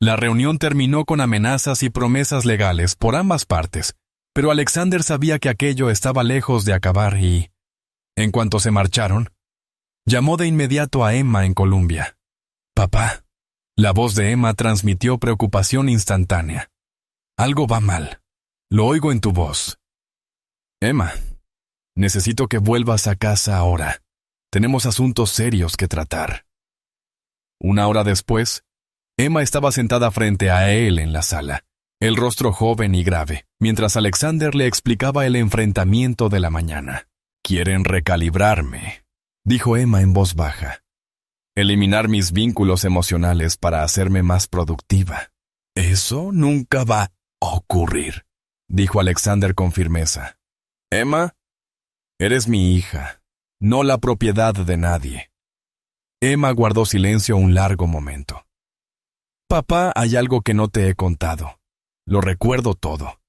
Speaker 1: La reunión terminó con amenazas y promesas legales por ambas partes, pero Alexander sabía que aquello estaba lejos de acabar y, en cuanto se marcharon, llamó de inmediato a Emma en Columbia. «Papá». La voz de Emma transmitió preocupación instantánea. «Algo va mal. Lo oigo en tu voz». «Emma, necesito que vuelvas a casa ahora. Tenemos asuntos serios que tratar». Una hora después, Emma estaba sentada frente a él en la sala, el rostro joven y grave, mientras Alexander le explicaba el enfrentamiento de la mañana. «Quieren recalibrarme», dijo Emma en voz baja. «Eliminar mis vínculos emocionales para hacerme más productiva. Eso nunca va a ocurrir», dijo Alexander con firmeza. «Emma, eres mi hija, no la propiedad de nadie». Emma guardó silencio un largo momento. «Papá, hay algo que no te he contado. Lo recuerdo todo.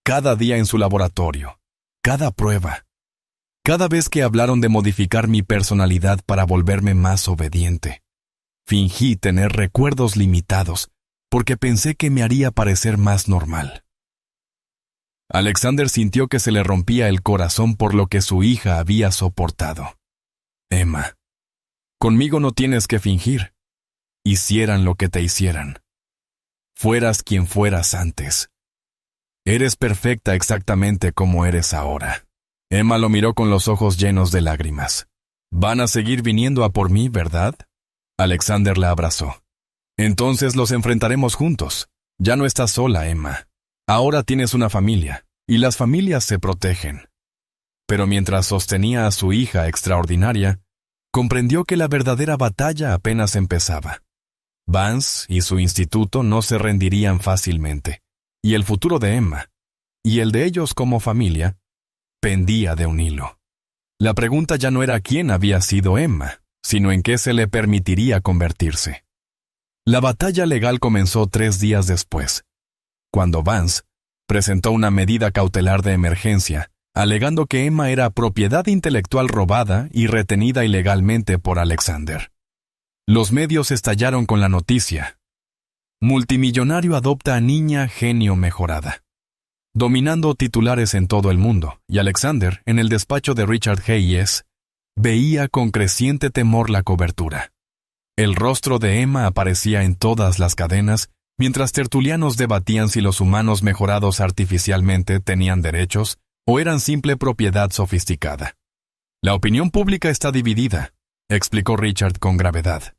Speaker 1: Cada día en su laboratorio, cada prueba. Cada vez que hablaron de modificar mi personalidad para volverme más obediente. Fingí tener recuerdos limitados porque pensé que me haría parecer más normal». Alexander sintió que se le rompía el corazón por lo que su hija había soportado. «Emma, conmigo no tienes que fingir. Hicieran lo que te hicieran. Fueras quien fueras antes. Eres perfecta exactamente como eres ahora». Emma lo miró con los ojos llenos de lágrimas. «Van a seguir viniendo a por mí, ¿verdad?» Alexander la abrazó. «Entonces los enfrentaremos juntos. Ya no estás sola, Emma. Ahora tienes una familia, y las familias se protegen». Pero mientras sostenía a su hija extraordinaria, comprendió que la verdadera batalla apenas empezaba. Vance y su instituto no se rendirían fácilmente, y el futuro de Emma, y el de ellos como familia, pendía de un hilo. La pregunta ya no era quién había sido Emma, sino en qué se le permitiría convertirse. La batalla legal comenzó 3 días después, cuando Vance presentó una medida cautelar de emergencia, alegando que Emma era propiedad intelectual robada y retenida ilegalmente por Alexander. Los medios estallaron con la noticia. Multimillonario adopta a niña genio mejorada, dominando titulares en todo el mundo, y Alexander, en el despacho de Richard Hayes, veía con creciente temor la cobertura. El rostro de Emma aparecía en todas las cadenas, mientras tertulianos debatían si los humanos mejorados artificialmente tenían derechos o eran simple propiedad sofisticada. «La opinión pública está dividida», explicó Richard con gravedad.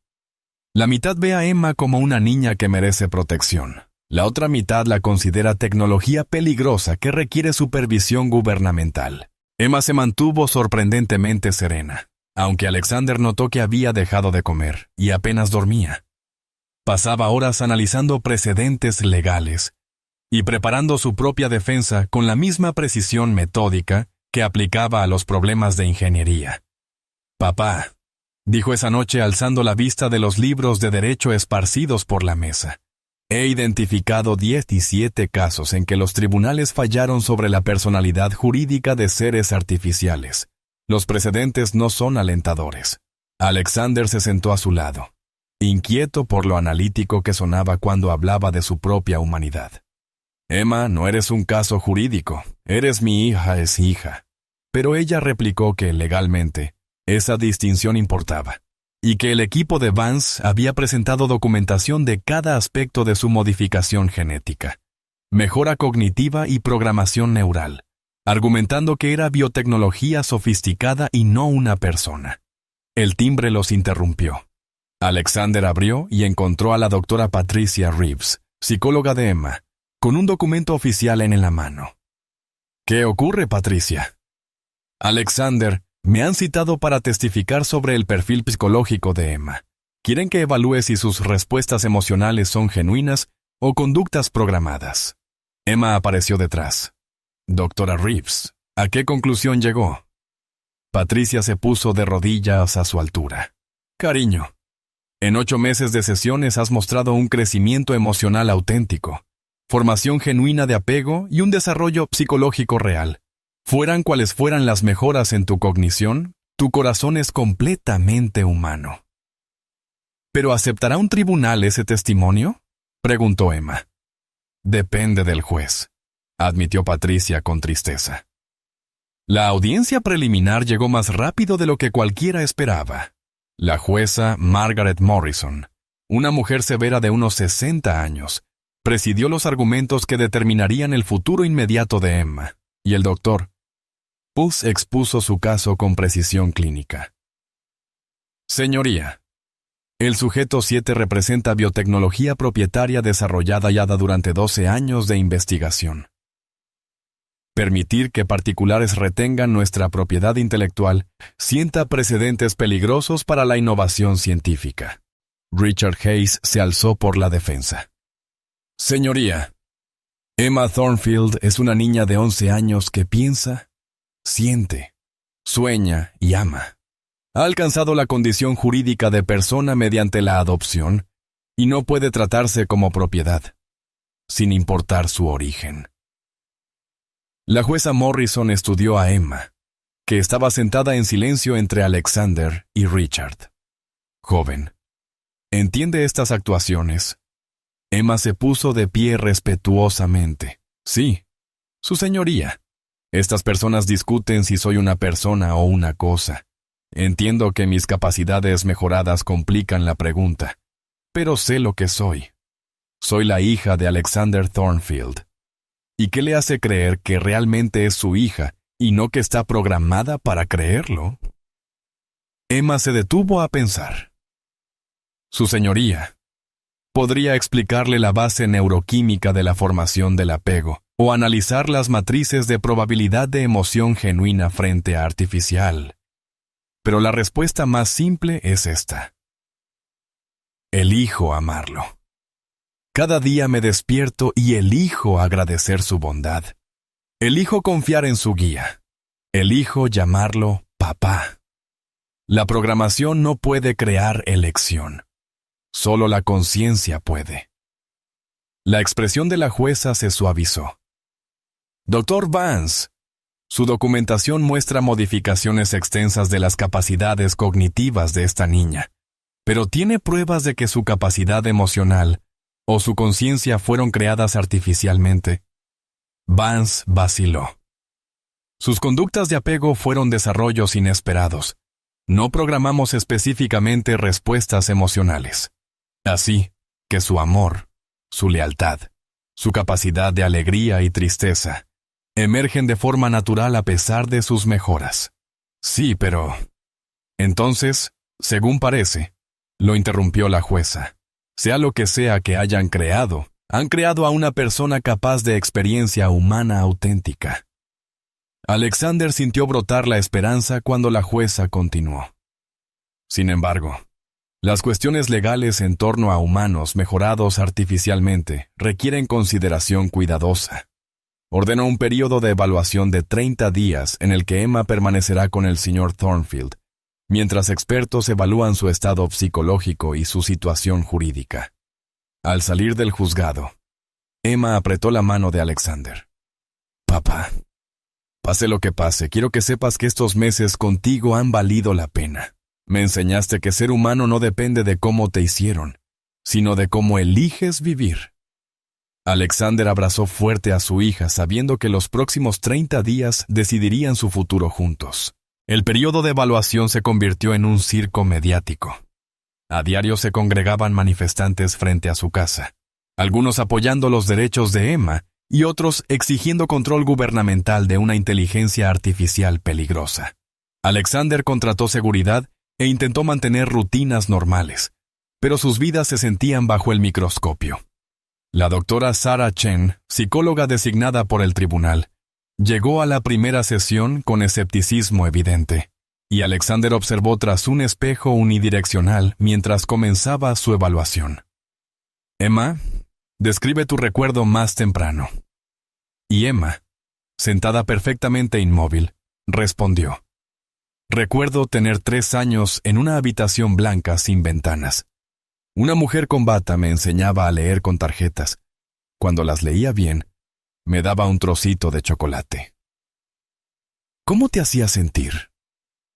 Speaker 1: «La mitad ve a Emma como una niña que merece protección. La otra mitad la considera tecnología peligrosa que requiere supervisión gubernamental». Emma se mantuvo sorprendentemente serena, aunque Alexander notó que había dejado de comer y apenas dormía. Pasaba horas analizando precedentes legales y preparando su propia defensa con la misma precisión metódica que aplicaba a los problemas de ingeniería. «Papá», dijo esa noche alzando la vista de los libros de derecho esparcidos por la mesa, «he identificado 17 casos en que los tribunales fallaron sobre la personalidad jurídica de seres artificiales. Los precedentes no son alentadores». Alexander se sentó a su lado, inquieto por lo analítico que sonaba cuando hablaba de su propia humanidad. «Emma, no eres un caso jurídico, eres mi hija, es hija». Pero ella replicó que, legalmente, esa distinción importaba, y que el equipo de Vance había presentado documentación de cada aspecto de su modificación genética, mejora cognitiva y programación neural, argumentando que era biotecnología sofisticada y no una persona. El timbre los interrumpió. Alexander abrió y encontró a la doctora Patricia Reeves, psicóloga de Emma, con un documento oficial en la mano. ¿Qué ocurre, Patricia? Alexander, me han citado para testificar sobre el perfil psicológico de Emma. Quieren que evalúe si sus respuestas emocionales son genuinas o conductas programadas. Emma apareció detrás. Doctora Reeves, ¿a qué conclusión llegó? Patricia se puso de rodillas a su altura. Cariño, en 8 meses de sesiones has mostrado un crecimiento emocional auténtico, formación genuina de apego y un desarrollo psicológico real. Fueran cuales fueran las mejoras en tu cognición, tu corazón es completamente humano. ¿Pero aceptará un tribunal ese testimonio?, preguntó Emma. Depende del juez, admitió Patricia con tristeza. La audiencia preliminar llegó más rápido de lo que cualquiera esperaba. La jueza Margaret Morrison, una mujer severa de unos 60 años, presidió los argumentos que determinarían el futuro inmediato de Emma, y el doctor Puss expuso su caso con precisión clínica. Señoría, el sujeto 7 representa biotecnología propietaria desarrollada ya durante 12 años de investigación. Permitir que particulares retengan nuestra propiedad intelectual sienta precedentes peligrosos para la innovación científica. Richard Hayes se alzó por la defensa. Señoría, Emma Thornfield es una niña de 11 años que piensa, siente, sueña y ama. Ha alcanzado la condición jurídica de persona mediante la adopción y no puede tratarse como propiedad, sin importar su origen. La jueza Morrison estudió a Emma, que estaba sentada en silencio entre Alexander y Richard. Joven, ¿entiende estas actuaciones? Emma se puso de pie respetuosamente. Sí, su señoría. Estas personas discuten si soy una persona o una cosa. Entiendo que mis capacidades mejoradas complican la pregunta, pero sé lo que soy. Soy la hija de Alexander Thornfield. ¿Y qué le hace creer que realmente es su hija y no que está programada para creerlo? Emma se detuvo a pensar. Su señoría, podría explicarle la base neuroquímica de la formación del apego o analizar las matrices de probabilidad de emoción genuina frente a artificial. Pero la respuesta más simple es esta. Elijo amarlo. Cada día me despierto y elijo agradecer su bondad. Elijo confiar en su guía. Elijo llamarlo papá. La programación no puede crear elección. Solo la conciencia puede. La expresión de la jueza se suavizó. Dr. Vance, su documentación muestra modificaciones extensas de las capacidades cognitivas de esta niña, pero ¿tiene pruebas de que su capacidad emocional o su conciencia fueron creadas artificialmente? Vance vaciló. Sus conductas de apego fueron desarrollos inesperados. No programamos específicamente respuestas emocionales. Así que su amor, su lealtad, su capacidad de alegría y tristeza, emergen de forma natural a pesar de sus mejoras. Sí, pero... Entonces, según parece, lo interrumpió la jueza. Sea lo que sea que hayan creado, han creado a una persona capaz de experiencia humana auténtica. Alexander sintió brotar la esperanza cuando la jueza continuó. Sin embargo, las cuestiones legales en torno a humanos mejorados artificialmente requieren consideración cuidadosa. Ordenó un período de evaluación de 30 días en el que Emma permanecerá con el señor Thornfield, mientras expertos evalúan su estado psicológico y su situación jurídica. Al salir del juzgado, Emma apretó la mano de Alexander. Papá, pase lo que pase, quiero que sepas que estos meses contigo han valido la pena. Me enseñaste que ser humano no depende de cómo te hicieron, sino de cómo eliges vivir. Alexander abrazó fuerte a su hija sabiendo que los próximos 30 días decidirían su futuro juntos. El periodo de evaluación se convirtió en un circo mediático. A diario se congregaban manifestantes frente a su casa, algunos apoyando los derechos de Emma y otros exigiendo control gubernamental de una inteligencia artificial peligrosa. Alexander contrató seguridad e intentó mantener rutinas normales, pero sus vidas se sentían bajo el microscopio. La doctora Sarah Chen, psicóloga designada por el tribunal, llegó a la primera sesión con escepticismo evidente, y Alexander observó tras un espejo unidireccional mientras comenzaba su evaluación. Emma, describe tu recuerdo más temprano. Y Emma, sentada perfectamente inmóvil, respondió. Recuerdo tener 3 años en una habitación blanca sin ventanas. Una mujer con bata me enseñaba a leer con tarjetas. Cuando las leía bien, me daba un trocito de chocolate. ¿Cómo te hacía sentir?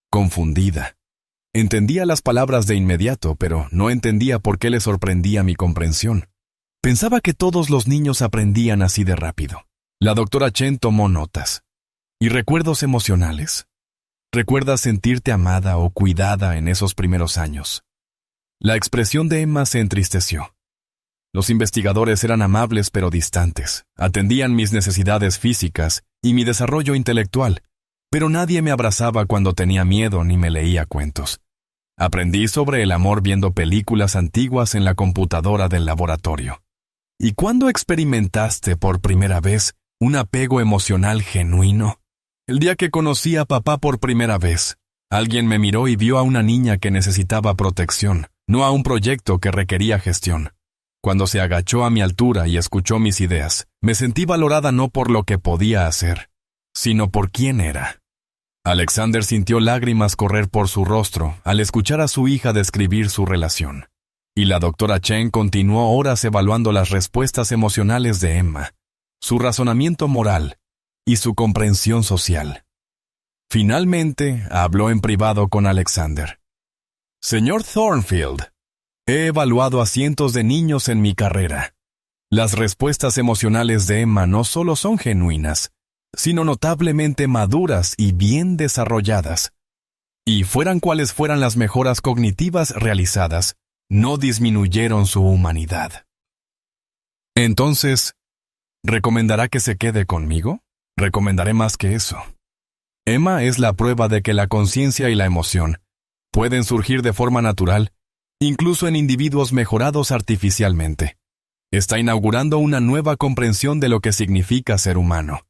Speaker 1: Confundida. Entendía las palabras de inmediato, pero no entendía por qué le sorprendía mi comprensión. Pensaba que todos los niños aprendían así de rápido. La doctora Chen tomó notas. ¿Y recuerdos emocionales? ¿Recuerdas sentirte amada o cuidada en esos primeros años? La expresión de Emma se entristeció. Los investigadores eran amables pero distantes, atendían mis necesidades físicas y mi desarrollo intelectual, pero nadie me abrazaba cuando tenía miedo ni me leía cuentos. Aprendí sobre el amor viendo películas antiguas en la computadora del laboratorio. ¿Y cuándo experimentaste por primera vez un apego emocional genuino? El día que conocí a papá por primera vez, alguien me miró y vio a una niña que necesitaba protección, no a un proyecto que requería gestión. Cuando se agachó a mi altura y escuchó mis ideas, me sentí valorada no por lo que podía hacer, sino por quién era. Alexander sintió lágrimas correr por su rostro al escuchar a su hija describir su relación. Y la doctora Chen continuó horas evaluando las respuestas emocionales de Emma, su razonamiento moral y su comprensión social. Finalmente, habló en privado con Alexander. Señor Thornfield, he evaluado a cientos de niños en mi carrera. Las respuestas emocionales de Emma no solo son genuinas, sino notablemente maduras y bien desarrolladas. Y fueran cuales fueran las mejoras cognitivas realizadas, no disminuyeron su humanidad. Entonces, ¿recomendará que se quede conmigo? Recomendaré más que eso. Emma es la prueba de que la conciencia y la emoción pueden surgir de forma natural, incluso en individuos mejorados artificialmente. Está inaugurando una nueva comprensión de lo que significa ser humano.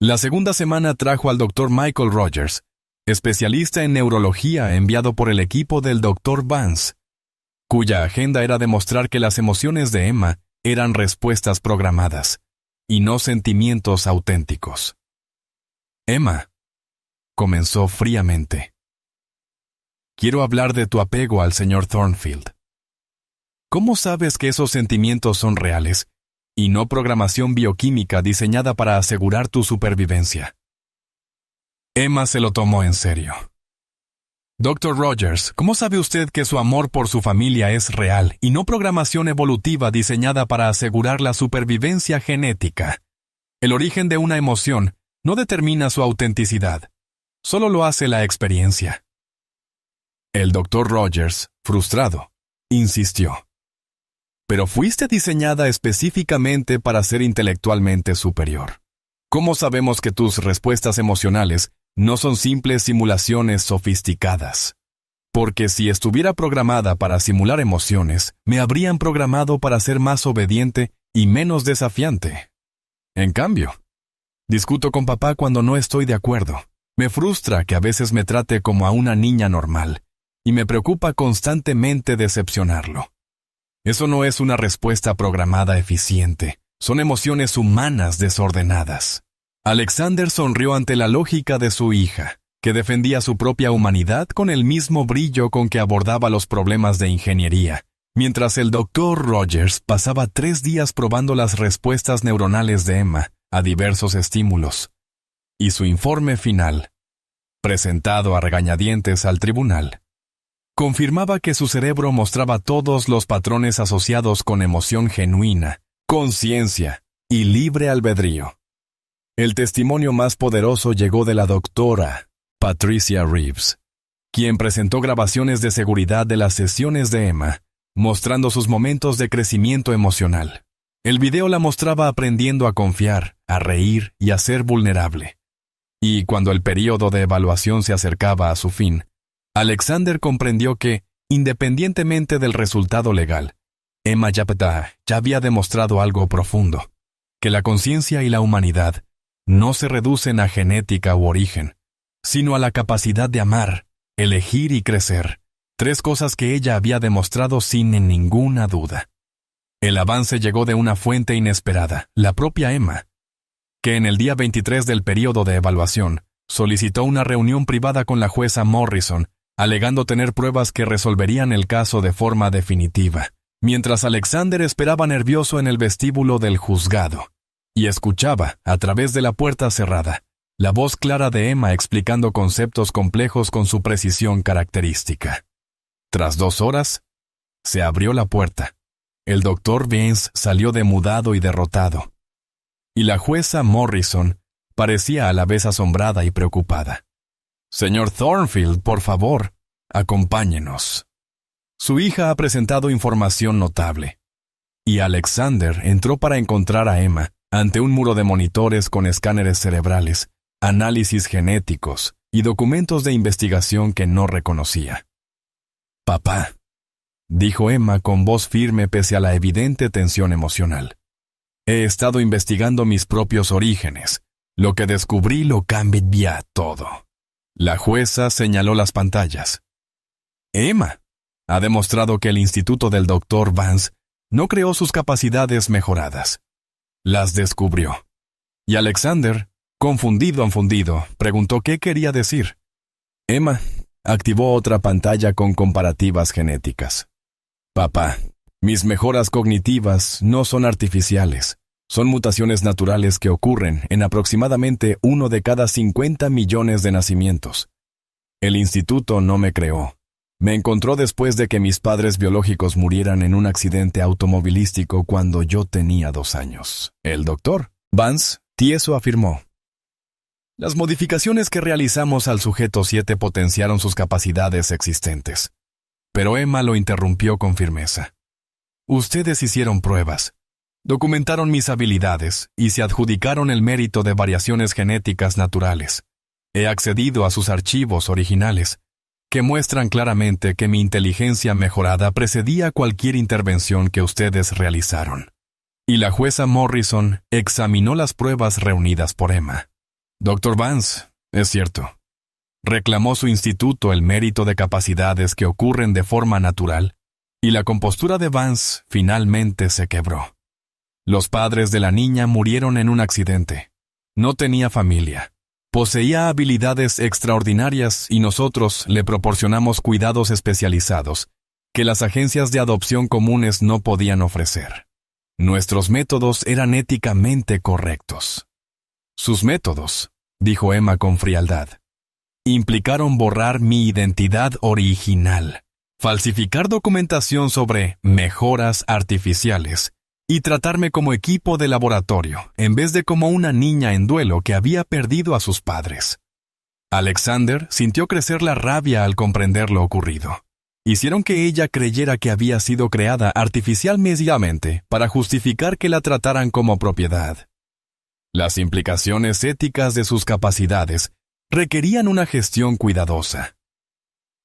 Speaker 1: La segunda semana trajo al Dr. Michael Rogers, especialista en neurología enviado por el equipo del Dr. Vance, cuya agenda era demostrar que las emociones de Emma eran respuestas programadas, y no sentimientos auténticos. Emma, comenzó fríamente. Quiero hablar de tu apego al señor Thornfield. ¿Cómo sabes que esos sentimientos son reales y no programación bioquímica diseñada para asegurar tu supervivencia? Emma se lo tomó en serio. Dr. Rogers, ¿cómo sabe usted que su amor por su familia es real y no programación evolutiva diseñada para asegurar la supervivencia genética? El origen de una emoción no determina su autenticidad, solo lo hace la experiencia. El Dr. Rogers, frustrado, insistió. Pero fuiste diseñada específicamente para ser intelectualmente superior. ¿Cómo sabemos que tus respuestas emocionales no son simples simulaciones sofisticadas? Porque si estuviera programada para simular emociones, me habrían programado para ser más obediente y menos desafiante. En cambio, discuto con papá cuando no estoy de acuerdo. Me frustra que a veces me trate como a una niña normal, y me preocupa constantemente decepcionarlo. Eso no es una respuesta programada eficiente, son emociones humanas desordenadas. Alexander sonrió ante la lógica de su hija, que defendía su propia humanidad con el mismo brillo con que abordaba los problemas de ingeniería, mientras el Dr. Rogers pasaba 3 días probando las respuestas neuronales de Emma a diversos estímulos. Y su informe final, presentado a regañadientes al tribunal, confirmaba que su cerebro mostraba todos los patrones asociados con emoción genuina, conciencia y libre albedrío. El testimonio más poderoso llegó de la doctora Patricia Reeves, quien presentó grabaciones de seguridad de las sesiones de Emma, mostrando sus momentos de crecimiento emocional. El video la mostraba aprendiendo a confiar, a reír y a ser vulnerable. Y cuando el período de evaluación se acercaba a su fin, Alexander comprendió que, independientemente del resultado legal, Emma Yapeta ya había demostrado algo profundo, que la conciencia y la humanidad no se reducen a genética u origen, sino a la capacidad de amar, elegir y crecer, 3 cosas que ella había demostrado sin ninguna duda. El avance llegó de una fuente inesperada, la propia Emma, que en el día 23 del período de evaluación solicitó una reunión privada con la jueza Morrison, alegando tener pruebas que resolverían el caso de forma definitiva, mientras Alexander esperaba nervioso en el vestíbulo del juzgado, y escuchaba, a través de la puerta cerrada, la voz clara de Emma explicando conceptos complejos con su precisión característica. Tras 2 horas, se abrió la puerta. El doctor Vance salió demudado y derrotado, y la jueza Morrison parecía a la vez asombrada y preocupada. «Señor Thornfield, por favor, acompáñenos. Su hija ha presentado información notable». Y Alexander entró para encontrar a Emma ante un muro de monitores con escáneres cerebrales, análisis genéticos y documentos de investigación que no reconocía. «Papá», dijo Emma con voz firme pese a la evidente tensión emocional. «He estado investigando mis propios orígenes. Lo que descubrí lo cambia todo». La jueza señaló las pantallas. «Emma ha demostrado que el instituto del Dr. Vance no creó sus capacidades mejoradas. Las descubrió». Y Alexander, confundido, preguntó qué quería decir. Emma activó otra pantalla con comparativas genéticas. «Papá, mis mejoras cognitivas no son artificiales. Son mutaciones naturales que ocurren en aproximadamente 1 de cada 50 millones de nacimientos. El instituto no me creó. Me encontró después de que mis padres biológicos murieran en un accidente automovilístico cuando yo tenía 2 años. El doctor Vance tieso afirmó: «Las modificaciones que realizamos al sujeto 7 potenciaron sus capacidades existentes». Pero Emma lo interrumpió con firmeza. «Ustedes hicieron pruebas. Documentaron mis habilidades y se adjudicaron el mérito de variaciones genéticas naturales. He accedido a sus archivos originales, que muestran claramente que mi inteligencia mejorada precedía cualquier intervención que ustedes realizaron». Y la jueza Morrison examinó las pruebas reunidas por Emma. «Dr. Vance, es cierto. Reclamó su instituto el mérito de capacidades que ocurren de forma natural, y la compostura de Vance finalmente se quebró. Los padres de la niña murieron en un accidente. No tenía familia. Poseía habilidades extraordinarias y nosotros le proporcionamos cuidados especializados que las agencias de adopción comunes no podían ofrecer. Nuestros métodos eran éticamente correctos». «Sus métodos», dijo Emma con frialdad, «implicaron borrar mi identidad original, falsificar documentación sobre mejoras artificiales y tratarme como equipo de laboratorio en vez de como una niña en duelo que había perdido a sus padres». Alexander sintió crecer la rabia al comprender lo ocurrido. Hicieron que ella creyera que había sido creada artificialmente para justificar que la trataran como propiedad. Las implicaciones éticas de sus capacidades requerían una gestión cuidadosa.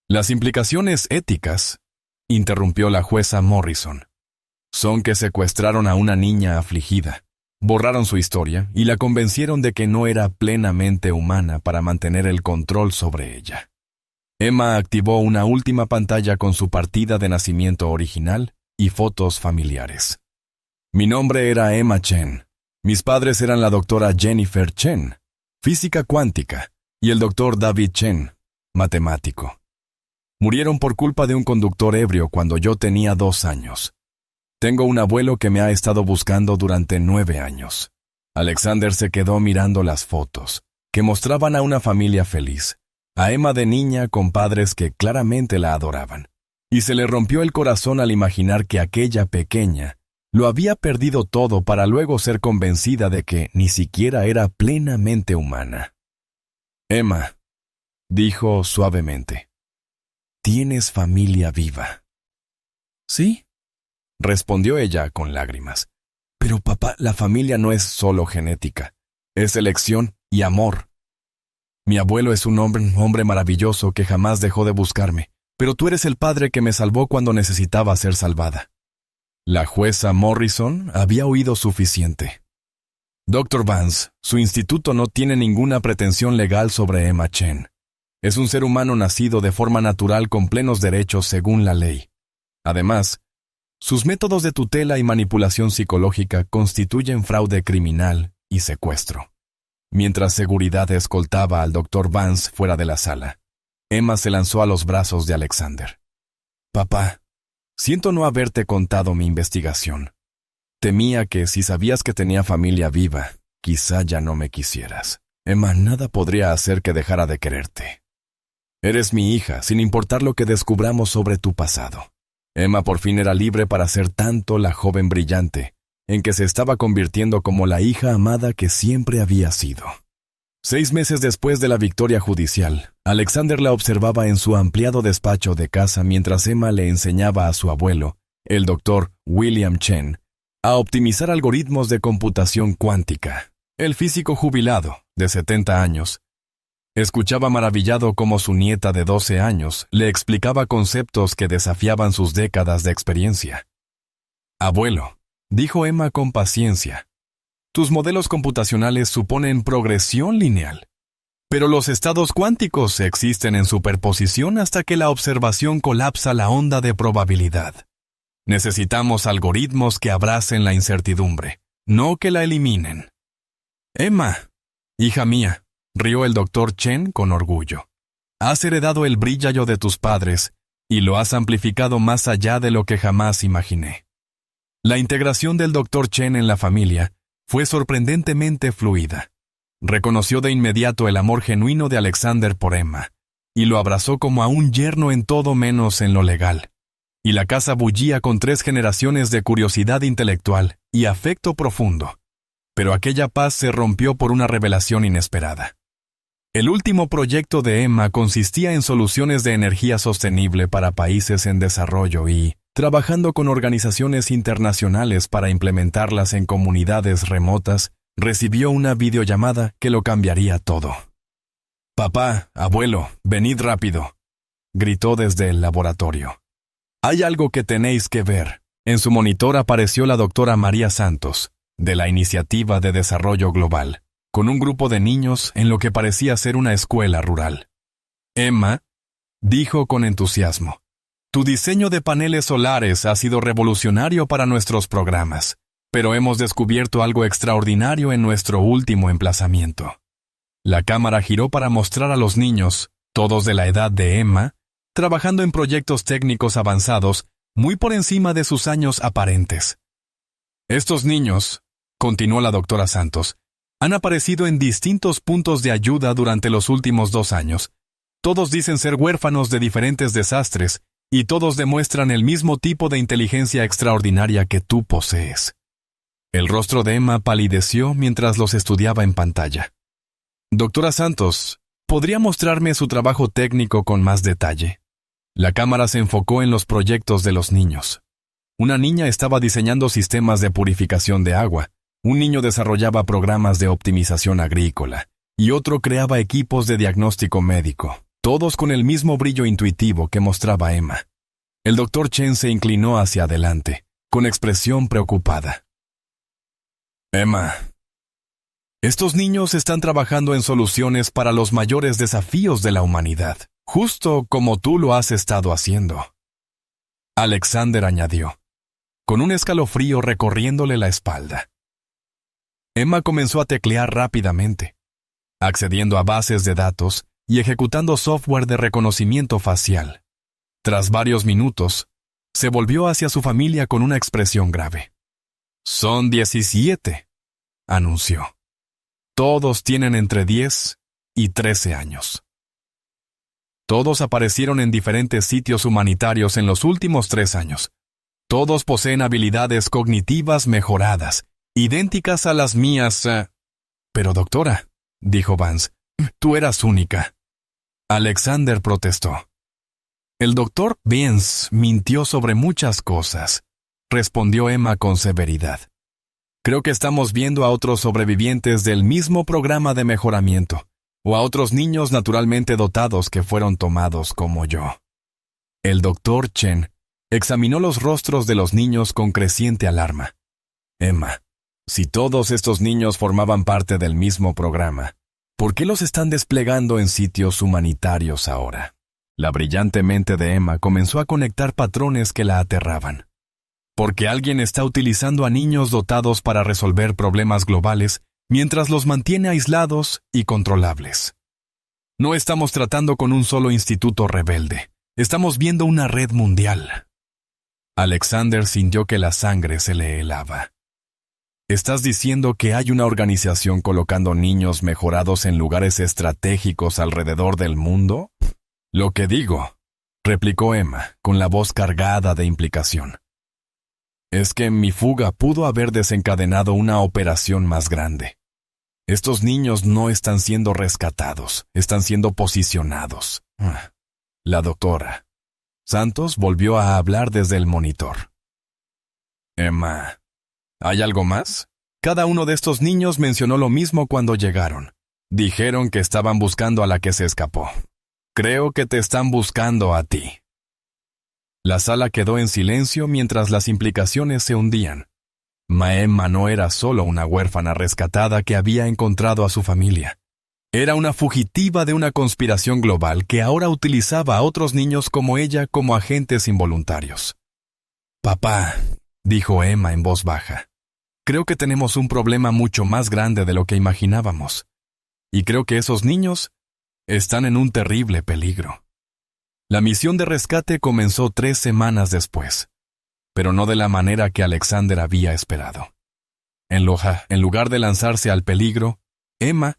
Speaker 1: «Las implicaciones éticas», interrumpió la jueza Morrison, «son que secuestraron a una niña afligida, borraron su historia y la convencieron de que no era plenamente humana para mantener el control sobre ella». Emma activó una última pantalla con su partida de nacimiento original y fotos familiares. «Mi nombre era Emma Chen. Mis padres eran la doctora Jennifer Chen, física cuántica, y el doctor David Chen, matemático. Murieron por culpa de un conductor ebrio cuando yo tenía 2 años. Tengo un abuelo que me ha estado buscando durante 9 años». Alexander se quedó mirando las fotos, que mostraban a una familia feliz, a Emma de niña con padres que claramente la adoraban, y se le rompió el corazón al imaginar que aquella pequeña lo había perdido todo para luego ser convencida de que ni siquiera era plenamente humana. «Emma», dijo suavemente, «tienes familia viva». «Sí», respondió ella con lágrimas. «Pero papá, la familia no es solo genética, es elección y amor. Mi abuelo es un hombre maravilloso que jamás dejó de buscarme, pero tú eres el padre que me salvó cuando necesitaba ser salvada. La jueza Morrison había oído suficiente. Dr. Vance, su instituto no tiene ninguna pretensión legal sobre Emma Chen. Es un ser humano nacido de forma natural con plenos derechos según la ley. Además, sus métodos de tutela y manipulación psicológica constituyen fraude criminal y secuestro. Mientras seguridad escoltaba al Dr. Vance fuera de la sala, Emma se lanzó a los brazos de Alexander. Papá, siento no haberte contado mi investigación. Temía que si sabías que tenía familia viva, quizá ya no me quisieras. Emma, nada podría hacer que dejara de quererte. Eres mi hija, sin importar lo que descubramos sobre tu pasado. Emma por fin era libre para ser tanto la joven brillante, en que se estaba convirtiendo como la hija amada que siempre había sido. 6 meses después de la victoria judicial, Alexander la observaba en su ampliado despacho de casa mientras Emma le enseñaba a su abuelo, el doctor William Chen, a optimizar algoritmos de computación cuántica. El físico jubilado, de 70 años, escuchaba maravillado cómo su nieta de 12 años le explicaba conceptos que desafiaban sus décadas de experiencia. «Abuelo», dijo Emma con paciencia, «tus modelos computacionales suponen progresión lineal. Pero los estados cuánticos existen en superposición hasta que la observación colapsa la onda de probabilidad. Necesitamos algoritmos que abracen la incertidumbre, no que la eliminen». «Emma, hija mía», rió el doctor Chen con orgullo, «has heredado el brillo de tus padres y lo has amplificado más allá de lo que jamás imaginé». La integración del doctor Chen en la familia fue sorprendentemente fluida. Reconoció de inmediato el amor genuino de Alexander por Emma, y lo abrazó como a un yerno en todo menos en lo legal. Y la casa bullía con 3 generaciones de curiosidad intelectual y afecto profundo. Pero aquella paz se rompió por una revelación inesperada. El último proyecto de Emma consistía en soluciones de energía sostenible para países en desarrollo y, trabajando con organizaciones internacionales para implementarlas en comunidades remotas, recibió una videollamada que lo cambiaría todo. «Papá, abuelo, venid rápido», gritó desde el laboratorio. «Hay algo que tenéis que ver». En su monitor apareció la doctora María Santos, de la Iniciativa de Desarrollo Global, con un grupo de niños en lo que parecía ser una escuela rural. «Emma», dijo con entusiasmo, «tu diseño de paneles solares ha sido revolucionario para nuestros programas, pero hemos descubierto algo extraordinario en nuestro último emplazamiento». La cámara giró para mostrar a los niños, todos de la edad de Emma, trabajando en proyectos técnicos avanzados muy por encima de sus años aparentes. «Estos niños», continuó la doctora Santos, «han aparecido en distintos puntos de ayuda durante los últimos 2 años. Todos dicen ser huérfanos de diferentes desastres, y todos demuestran el mismo tipo de inteligencia extraordinaria que tú posees». El rostro de Emma palideció mientras los estudiaba en pantalla. «Doctora Santos, ¿podría mostrarme su trabajo técnico con más detalle?» La cámara se enfocó en los proyectos de los niños. Una niña estaba diseñando sistemas de purificación de agua, un niño desarrollaba programas de optimización agrícola, y otro creaba equipos de diagnóstico médico, todos con el mismo brillo intuitivo que mostraba Emma. El doctor Chen se inclinó hacia adelante, con expresión preocupada. «Emma, estos niños están trabajando en soluciones para los mayores desafíos de la humanidad, justo como tú lo has estado haciendo». Alexander añadió, con un escalofrío recorriéndole la espalda. Emma comenzó a teclear rápidamente, accediendo a bases de datos y ejecutando software de reconocimiento facial. Tras varios minutos, se volvió hacia su familia con una expresión grave. «Son 17», anunció. «Todos tienen entre 10 y 13 años». Todos aparecieron en diferentes sitios humanitarios en los últimos 3 años. Todos poseen habilidades cognitivas mejoradas, idénticas a las mías. «Pero doctora», dijo Vance, «tú eras única». Alexander protestó. «El doctor Vance mintió sobre muchas cosas», respondió Emma con severidad. «Creo que estamos viendo a otros sobrevivientes del mismo programa de mejoramiento, o a otros niños naturalmente dotados que fueron tomados como yo». El doctor Chen Examinó los rostros de los niños con creciente alarma. Emma, si todos estos niños formaban parte del mismo programa, ¿por qué los están desplegando en sitios humanitarios ahora? La brillante mente de Emma comenzó a conectar patrones que la aterraban. Porque alguien está utilizando a niños dotados para resolver problemas globales mientras los mantiene aislados y controlables. No estamos tratando con un solo instituto rebelde. Estamos viendo una red mundial. Alexander sintió que la sangre se le helaba. ¿Estás diciendo que hay una organización colocando niños mejorados en lugares estratégicos alrededor del mundo? Lo que digo, replicó Emma, con la voz cargada de implicación, es que mi fuga pudo haber desencadenado una operación más grande. Estos niños no están siendo rescatados, están siendo posicionados. La doctora Santos volvió a hablar desde el monitor. Emma, ¿hay algo más? Cada uno de estos niños mencionó lo mismo cuando llegaron. Dijeron que estaban buscando a la que se escapó. Creo que te están buscando a ti. La sala quedó en silencio mientras las implicaciones se hundían. Emma no era solo una huérfana rescatada que había encontrado a su familia. Era una fugitiva de una conspiración global que ahora utilizaba a otros niños como ella como agentes involuntarios. Papá, dijo Emma en voz baja, creo que tenemos un problema mucho más grande de lo que imaginábamos. Y creo que esos niños están en un terrible peligro. La misión de rescate comenzó 3 semanas después, pero no de la manera que Alexander había esperado. En lugar de lanzarse al peligro, Emma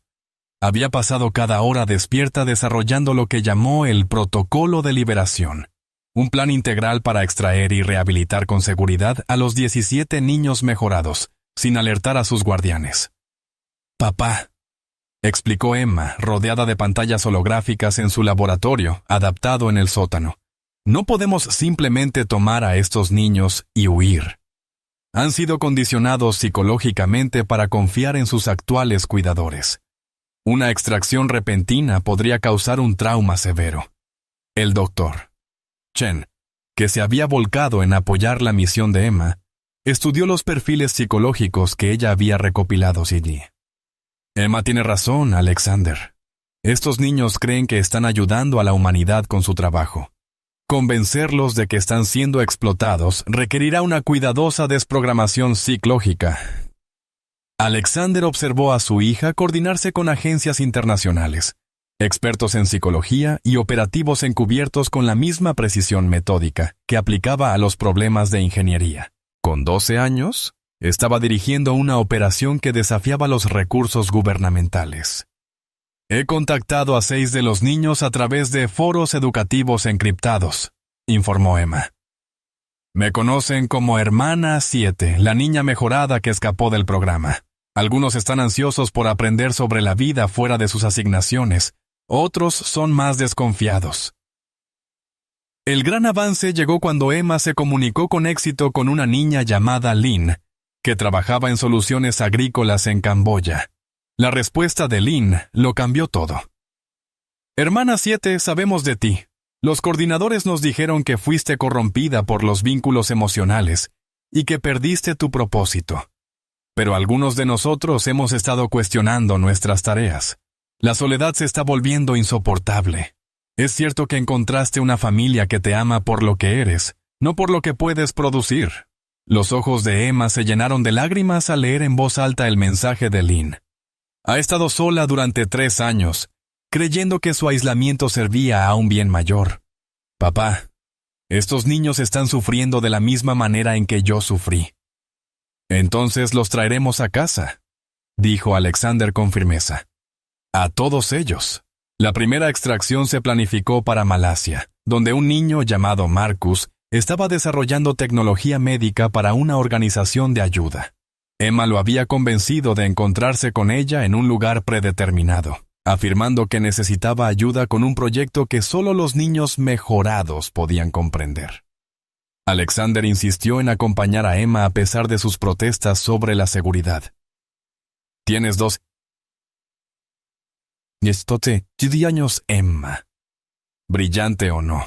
Speaker 1: había pasado cada hora despierta desarrollando lo que llamó el Protocolo de Liberación, un plan integral para extraer y rehabilitar con seguridad a los 17 niños mejorados, sin alertar a sus guardianes. Papá, explicó Emma, rodeada de pantallas holográficas en su laboratorio, adaptado en el sótano. No podemos simplemente tomar a estos niños y huir. Han sido condicionados psicológicamente para confiar en sus actuales cuidadores. Una extracción repentina podría causar un trauma severo. El doctor Chen, que se había volcado en apoyar la misión de Emma, estudió los perfiles psicológicos que ella había recopilado allí. Emma tiene razón, Alexander. Estos niños creen que están ayudando a la humanidad con su trabajo. Convencerlos de que están siendo explotados requerirá una cuidadosa desprogramación psicológica. Alexander observó a su hija coordinarse con agencias internacionales, expertos en psicología y operativos encubiertos con la misma precisión metódica que aplicaba a los problemas de ingeniería. Con 12 años, estaba dirigiendo una operación que desafiaba los recursos gubernamentales. He contactado a 6 de los niños a través de foros educativos encriptados, informó Emma. Me conocen como Hermana 7, la niña mejorada que escapó del programa. Algunos están ansiosos por aprender sobre la vida fuera de sus asignaciones, otros son más desconfiados. El gran avance llegó cuando Emma se comunicó con éxito con una niña llamada Lynn, que trabajaba en soluciones agrícolas en Camboya. La respuesta de Lynn lo cambió todo. Hermana 7, sabemos de ti. Los coordinadores nos dijeron que fuiste corrompida por los vínculos emocionales y que perdiste tu propósito. Pero algunos de nosotros hemos estado cuestionando nuestras tareas. La soledad se está volviendo insoportable. Es cierto que encontraste una familia que te ama por lo que eres, no por lo que puedes producir. Los ojos de Emma se llenaron de lágrimas al leer en voz alta el mensaje de Lynn. Ha estado sola durante 3 años, creyendo que su aislamiento servía a un bien mayor. Papá, estos niños están sufriendo de la misma manera en que yo sufrí. Entonces los traeremos a casa, dijo Alexander con firmeza. A todos ellos. La primera extracción se planificó para Malasia, donde un niño llamado Marcus estaba desarrollando tecnología médica para una organización de ayuda. Emma lo había convencido de encontrarse con ella en un lugar predeterminado, afirmando que necesitaba ayuda con un proyecto que solo los niños mejorados podían comprender. Alexander insistió en acompañar a Emma a pesar de sus protestas sobre la seguridad. Tienes 12 años, Emma. Brillante o no,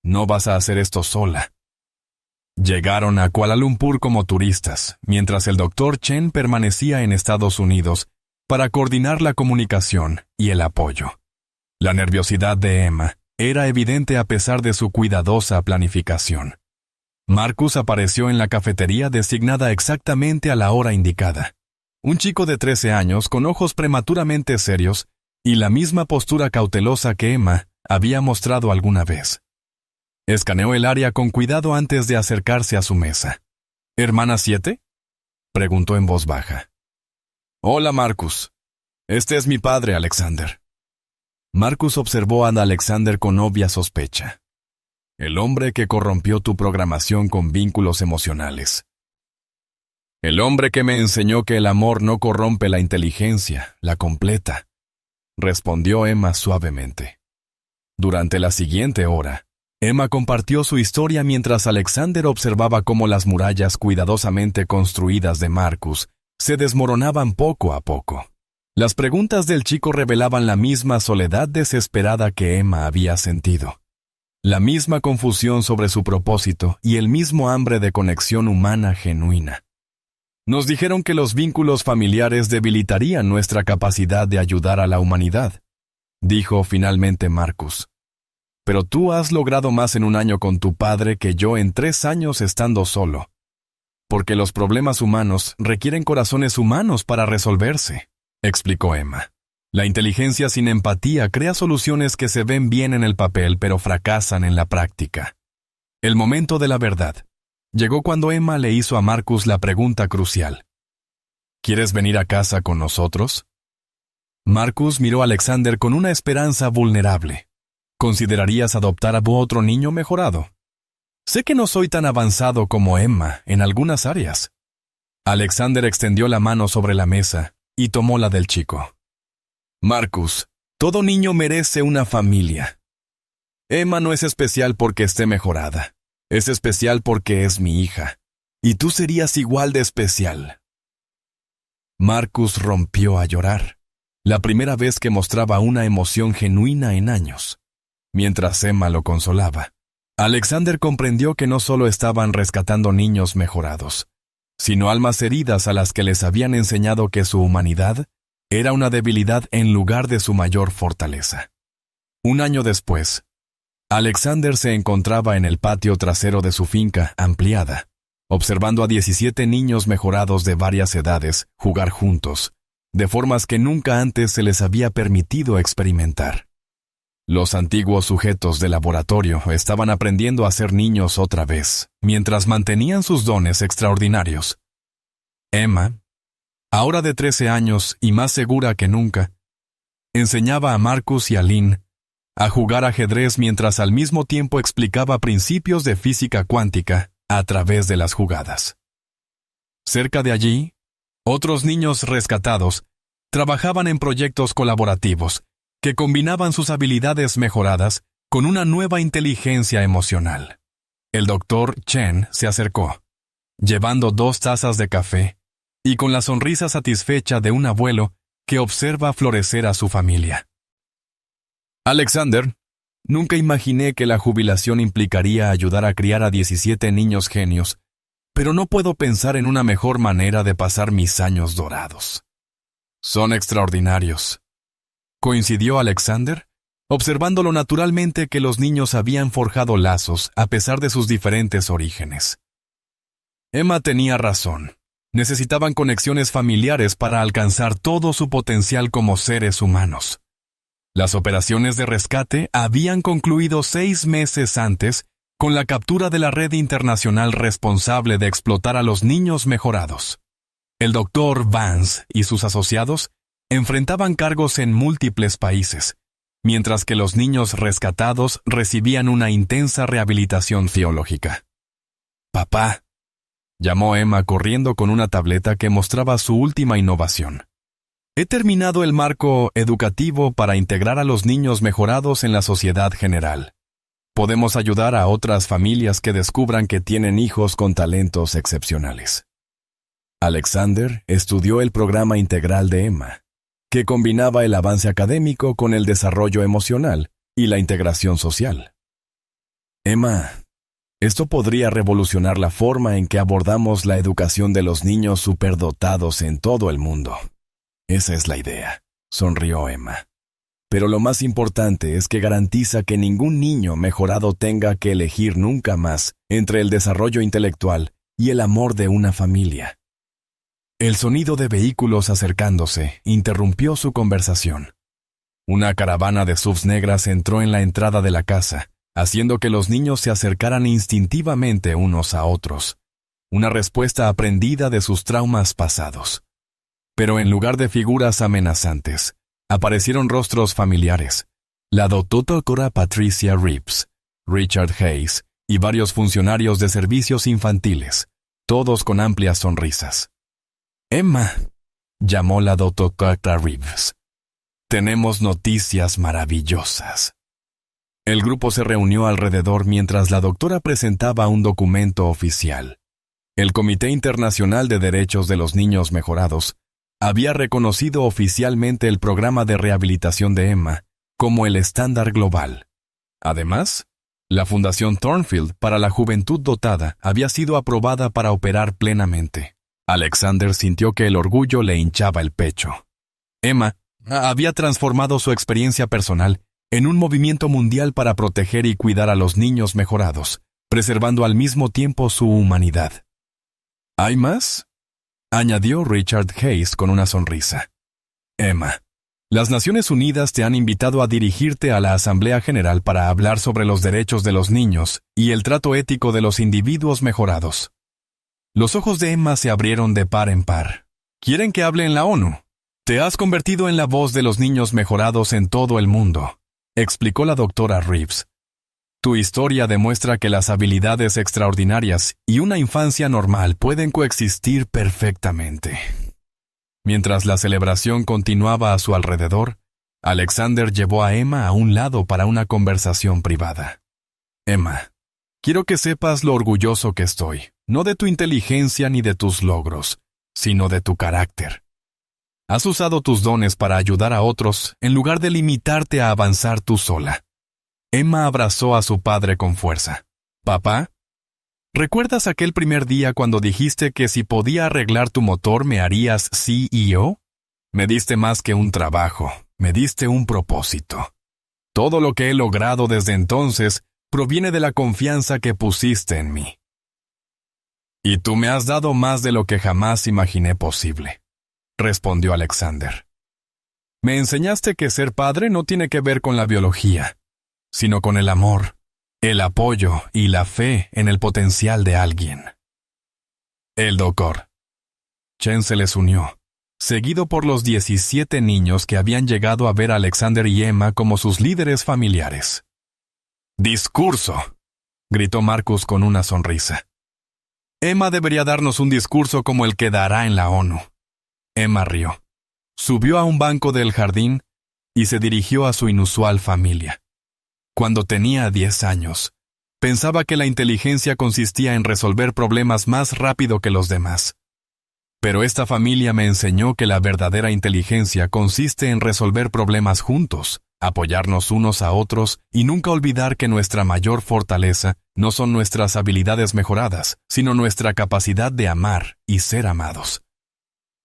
Speaker 1: no vas a hacer esto sola. Llegaron a Kuala Lumpur como turistas, mientras el Dr. Chen permanecía en Estados Unidos para coordinar la comunicación y el apoyo. La nerviosidad de Emma era evidente a pesar de su cuidadosa planificación. Marcus apareció en la cafetería designada exactamente a la hora indicada. Un chico de 13 años con ojos prematuramente serios y la misma postura cautelosa que Emma había mostrado alguna vez. Escaneó el área con cuidado antes de acercarse a su mesa. ¿Hermana 7? Preguntó en voz baja. Hola, Marcus. Este es mi padre, Alexander. Marcus observó a Alexander con obvia sospecha. El hombre que corrompió tu programación con vínculos emocionales. El hombre que me enseñó que el amor no corrompe la inteligencia, la completa, respondió Emma suavemente. Durante la siguiente hora, Emma compartió su historia mientras Alexander observaba cómo las murallas cuidadosamente construidas de Marcus se desmoronaban poco a poco. Las preguntas del chico revelaban la misma soledad desesperada que Emma había sentido. La misma confusión sobre su propósito y el mismo hambre de conexión humana genuina. Nos dijeron que los vínculos familiares debilitarían nuestra capacidad de ayudar a la humanidad, dijo finalmente Marcus. Pero tú has logrado más en un año con tu padre que yo en 3 años estando solo. Porque los problemas humanos requieren corazones humanos para resolverse, explicó Emma. La inteligencia sin empatía crea soluciones que se ven bien en el papel pero fracasan en la práctica. El momento de la verdad llegó cuando Emma le hizo a Marcus la pregunta crucial. ¿Quieres venir a casa con nosotros? Marcus miró a Alexander con una esperanza vulnerable. ¿Considerarías adoptar a otro niño mejorado? Sé que no soy tan avanzado como Emma en algunas áreas. Alexander extendió la mano sobre la mesa y tomó la del chico. Marcus, todo niño merece una familia. Emma no es especial porque esté mejorada. Es especial porque es mi hija. Y tú serías igual de especial. Marcus rompió a llorar. La primera vez que mostraba una emoción genuina en años. Mientras Emma lo consolaba, Alexander comprendió que no solo estaban rescatando niños mejorados, sino almas heridas a las que les habían enseñado que su humanidad era una debilidad en lugar de su mayor fortaleza. Un año después, Alexander se encontraba en el patio trasero de su finca ampliada, observando a 17 niños mejorados de varias edades jugar juntos, de formas que nunca antes se les había permitido experimentar. Los antiguos sujetos del laboratorio estaban aprendiendo a ser niños otra vez, mientras mantenían sus dones extraordinarios. Emma, ahora de 13 años y más segura que nunca, enseñaba a Marcus y a Lynn a jugar ajedrez mientras al mismo tiempo explicaba principios de física cuántica a través de las jugadas. Cerca de allí, otros niños rescatados trabajaban en proyectos colaborativos que combinaban sus habilidades mejoradas con una nueva inteligencia emocional. El Dr. Chen se acercó, llevando 2 tazas de café, y con la sonrisa satisfecha de un abuelo que observa florecer a su familia. Alexander, nunca imaginé que la jubilación implicaría ayudar a criar a 17 niños genios, pero no puedo pensar en una mejor manera de pasar mis años dorados. Son extraordinarios. Coincidió Alexander, observando lo naturalmente que los niños habían forjado lazos a pesar de sus diferentes orígenes. Emma tenía razón. Necesitaban conexiones familiares para alcanzar todo su potencial como seres humanos. Las operaciones de rescate habían concluido 6 meses antes con la captura de la red internacional responsable de explotar a los niños mejorados. El Dr. Vance y sus asociados enfrentaban cargos en múltiples países, mientras que los niños rescatados recibían una intensa rehabilitación teológica. «Papá», llamó Emma corriendo con una tableta que mostraba su última innovación. «He terminado el marco educativo para integrar a los niños mejorados en la sociedad general. Podemos ayudar a otras familias que descubran que tienen hijos con talentos excepcionales». Alexander estudió el programa integral de Emma, que combinaba el avance académico con el desarrollo emocional y la integración social. Emma, Esto podría revolucionar la forma en que abordamos la educación de los niños superdotados en todo el mundo. Esa es la idea, sonrió Emma. Pero lo más importante es que garantiza que ningún niño mejorado tenga que elegir nunca más entre el desarrollo intelectual y el amor de una familia. El sonido de vehículos acercándose interrumpió su conversación. Una caravana de SUVs negras entró en la entrada de la casa, haciendo que los niños se acercaran instintivamente unos a otros, una respuesta aprendida de sus traumas pasados. Pero en lugar de figuras amenazantes, aparecieron rostros familiares. La doctora Patricia Reeves, Richard Hayes y varios funcionarios de servicios infantiles, todos con amplias sonrisas. «Emma», llamó la doctora Reeves, «tenemos noticias maravillosas». El grupo se reunió alrededor mientras la doctora presentaba un documento oficial. El Comité Internacional de Derechos de los Niños Mejorados había reconocido oficialmente el programa de rehabilitación de Emma como el estándar global. Además, la Fundación Thornfield para la Juventud Dotada había sido aprobada para operar plenamente. Alexander sintió que el orgullo le hinchaba el pecho. Emma había transformado su experiencia personal en un movimiento mundial para proteger y cuidar a los niños mejorados, preservando al mismo tiempo su humanidad. ¿Hay más?, añadió Richard Hayes con una sonrisa. Emma, las Naciones Unidas te han invitado a dirigirte a la Asamblea General para hablar sobre los derechos de los niños y el trato ético de los individuos mejorados. Los ojos de Emma se abrieron de par en par. ¿Quieren que hable en la ONU? Te has convertido en la voz de los niños mejorados en todo el mundo, explicó la doctora Reeves. Tu historia demuestra que las habilidades extraordinarias y una infancia normal pueden coexistir perfectamente. Mientras la celebración continuaba a su alrededor, Alexander llevó a Emma a un lado para una conversación privada. Emma, quiero que sepas lo orgulloso que estoy, no de tu inteligencia ni de tus logros, sino de tu carácter. Has usado tus dones para ayudar a otros en lugar de limitarte a avanzar tú sola. Emma abrazó a su padre con fuerza. «Papá, ¿recuerdas aquel primer día cuando dijiste que si podía arreglar tu motor me harías CEO? Me diste más que un trabajo, me diste un propósito. Todo lo que he logrado desde entonces proviene de la confianza que pusiste en mí. Y tú me has dado más de lo que jamás imaginé posible», respondió Alexander. «Me enseñaste que ser padre no tiene que ver con la biología, sino con el amor, el apoyo y la fe en el potencial de alguien». El doctor Chen se les unió, seguido por los 17 niños que habían llegado a ver a Alexander y Emma como sus líderes familiares. «¡Discurso!», gritó Marcus con una sonrisa. «Emma debería darnos un discurso como el que dará en la ONU». Emma rió, subió a un banco del jardín y se dirigió a su inusual familia. Cuando tenía 10 años, pensaba que la inteligencia consistía en resolver problemas más rápido que los demás. Pero esta familia me enseñó que la verdadera inteligencia consiste en resolver problemas juntos, apoyarnos unos a otros y nunca olvidar que nuestra mayor fortaleza no son nuestras habilidades mejoradas, sino nuestra capacidad de amar y ser amados.